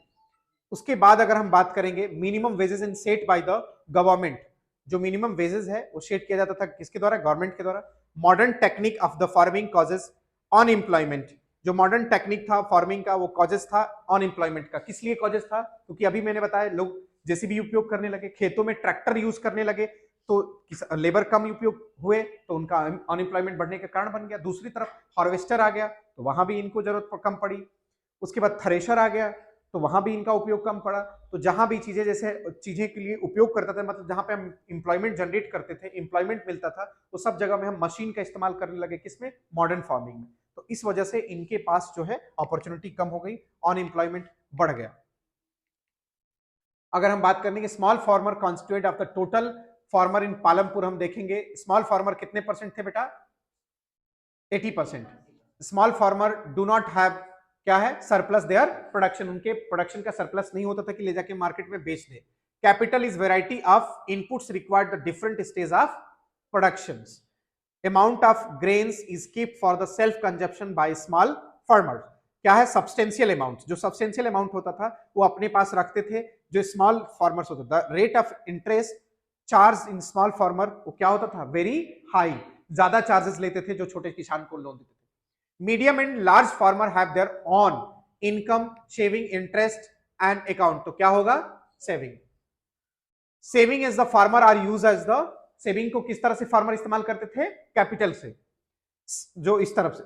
उसके बाद अगर हम बात करेंगे, minimum wages in set by the government. जो मिनिमम वेजेस है वो सेट किया जाता था किसके द्वारा? गवर्नमेंट के द्वारा। Modern technique of the farming causes unemployment. जो मॉडर्न टेक्निक था फार्मिंग का वो कॉजेज था अनएम्प्लॉयमेंट का। किस लिए कॉजेज था? क्योंकि अभी मैंने बताया लोग जेसीबी उपयोग करने लगे, खेतों में ट्रैक्टर यूज करने लगे, तो लेबर कम उपयोग हुए, तो उनका अनएम्प्लॉयमेंट बढ़ने का कारण बन गया। दूसरी तरफ हार्वेस्टर आ गया तो वहां भी इनको जरूरत कम पड़ी। उसके बाद थ्रेशर आ गया तो वहां भी इनका उपयोग कम पड़ा। तो जहां भी चीजें जैसे चीजें के लिए उपयोग करते थे, मतलब जहां पे हम इंप्लॉयमेंट जनरेट करते थे, इंप्लॉयमेंट मिलता था, तो सब जगह में हम मशीन का इस्तेमाल करने लगे। किसमें? मॉडर्न फार्मिंग में। तो इस वजह से इनके पास जो है अपॉर्चुनिटी कम हो गई, अनएम्प्लॉयमेंट बढ़ गया। अगर हम बात करेंगे small farmer constituent of the total farmer in Palampur, हम देखेंगे स्मॉल फार्मर कितने परसेंट थे बेटा? 80%। Small farmer do not have क्या है? Surplus their production. उनके प्रोडक्शन का सरप्लस नहीं होता था कि ले जाके मार्केट में बेच दे। Capital is variety of inputs required the different stage of production. Amount of grains is keep for the self consumption by small farmer. क्या है? Substantial amount. जो सब्सटेंशियल अमाउंट होता था वो अपने पास रखते थे जो स्मॉल फार्मर्स होते थे। Rate of interest charge in small farmer वो क्या होता था? Very high. ज्यादा चार्जेस लेते थे जो छोटे किसान को लोन देते थे। Medium and large farmer have their own income, saving, interest and account. तो क्या होगा? Saving. Saving as the farmer are use as the, saving को किस तरह से फार्मर इस्तेमाल करते थे? कैपिटल से, जो इस तरफ से।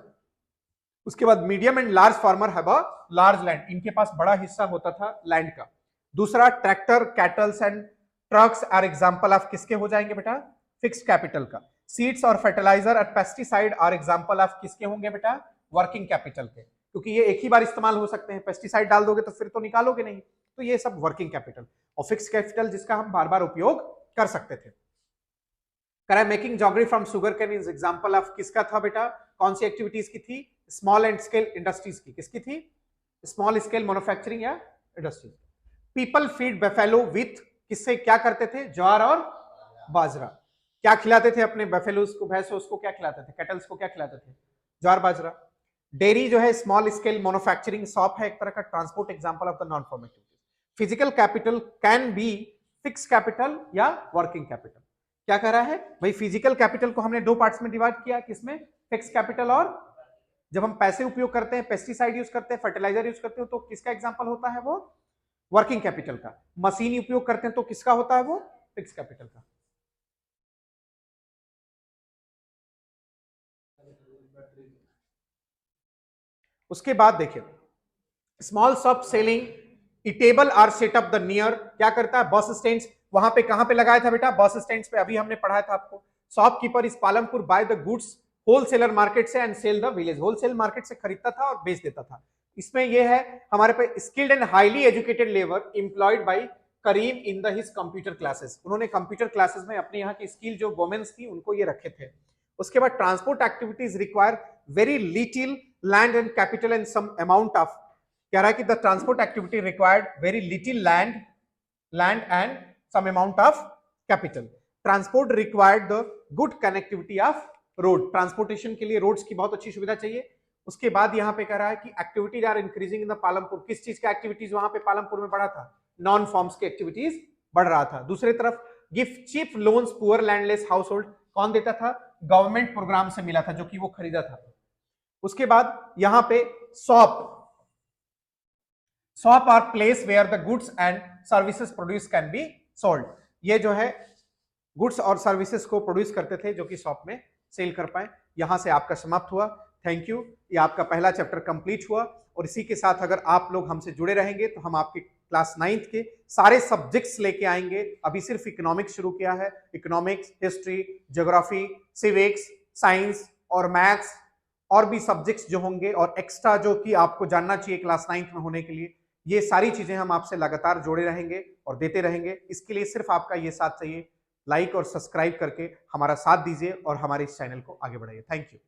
उसके बाद medium and large farmer have a large land. इनके पास बड़ा हिस्सा होता था लैंड का। दूसरा, tractor, cattles and trucks are example of किसके हो जाएंगे बेटा? फिक्स्ड कैपिटल का। सीड्स और फर्टिलाइजर और पेस्टिसाइड आर एग्जांपल ऑफ किसके होंगे बेटा? वर्किंग कैपिटल के। क्योंकि ये एक ही बार इस्तेमाल हो सकते हैं, पेस्टिसाइड डाल दोगे तो फिर तो निकालोगे नहीं, तो ये सब वर्किंग कैपिटल। और फिक्स कैपिटल जिसका हम बार बार उपयोग कर सकते थे। करा making jaggery from sugar cane is example of किसका था बेटा, कौन सी एक्टिविटीज की थी, स्मॉल एंड स्केल इंडस्ट्रीज की, किसकी थी, स्मॉल स्केल मैन्युफैक्चरिंग या industries. People feed buffalo with, किससे क्या करते थे, ज्वार और बाजरा। क्या खिलाते थे अपने बेफेलोस को, भैंसों को क्या खिलाते थे, कैटल्स को क्या खिलाते थे, ज्वार बाजरा। डेयरी जो है स्मॉल स्केल मैन्युफैक्चरिंग, शॉप है एक तरह का transport, example of the non farm activities. Physical capital can be fix capital या वर्किंग कैपिटल। क्या कह रहा है भाई, फिजिकल कैपिटल को हमने दो पार्ट्स में डिवाइड किया, किसमें, फिक्स कैपिटल और जब हम पैसे उपयोग करते हैं, पेस्टिसाइड यूज करते हैं, फर्टिलाइजर यूज करते हैं, तो किसका एग्जांपल होता है वो, वर्किंग कैपिटल का। मशीन उपयोग करते हैं तो किसका होता है वो, फिक्स कैपिटल का। उसके बाद देखिए, small shop selling eatable are set up the near, क्या करता है, बस स्टैंड। वहां पे कहां पे लगाया था बेटा, बस स्टैंड पे, अभी हमने पढ़ाया था आपको। शॉपकीपर इस Palampur buy the goods wholesaler market से and sell the village, wholesale market से खरीदता था और बेच देता था। इसमें यह है हमारे पे skilled and highly educated labour employed by Karim in the his computer classes, उन्होंने कंप्यूटर क्लासेस में अपने यहाँ की स्किल जो वुमेन्स थी उनको ये रखे थे। उसके बाद transport activities require very little land and capital and some amount of, कह रहा है कि the transport activity required very little land and some amount of capital. Transport required the good connectivity of road, transportation के लिए रोड्स की बहुत अच्छी सुविधा चाहिए। उसके बाद यहाँ पे कह रहा है कि activities are increasing in the Palampur, किस चीज का एक्टिविटीज वहां पे पालमपुर में बढ़ा था, नॉन फॉर्म्स की एक्टिविटीज बढ़ रहा था। दूसरी तरफ give cheap loans poor landless household, कौन देता था, गवर्नमेंट प्रोग्राम से मिला था जो कि वो खरीदा था। उसके बाद यहाँ पे shop are place where the goods and services produce can be sold, ये जो है गुड्स और सर्विसेज को प्रोड्यूस करते थे जो कि शॉप में सेल कर पाए। यहां से आपका समाप्त हुआ, थैंक यू। ये आपका पहला चैप्टर कंप्लीट हुआ और इसी के साथ अगर आप लोग हमसे जुड़े रहेंगे तो हम आपके क्लास 9th के सारे सब्जेक्ट्स लेके आएंगे। अभी सिर्फ इकोनॉमिक्स शुरू किया है, economics, history, geography, civics, science और मैथ्स, और भी सब्जेक्ट्स जो होंगे और एक्स्ट्रा जो कि आपको जानना चाहिए क्लास 9th में होने के लिए, ये सारी चीजें हम आपसे लगातार जोड़े रहेंगे और देते रहेंगे। इसके लिए सिर्फ आपका ये साथ चाहिए, लाइक और सब्सक्राइब करके हमारा साथ दीजिए और हमारे इस चैनल को आगे बढ़ाइए। Thank you.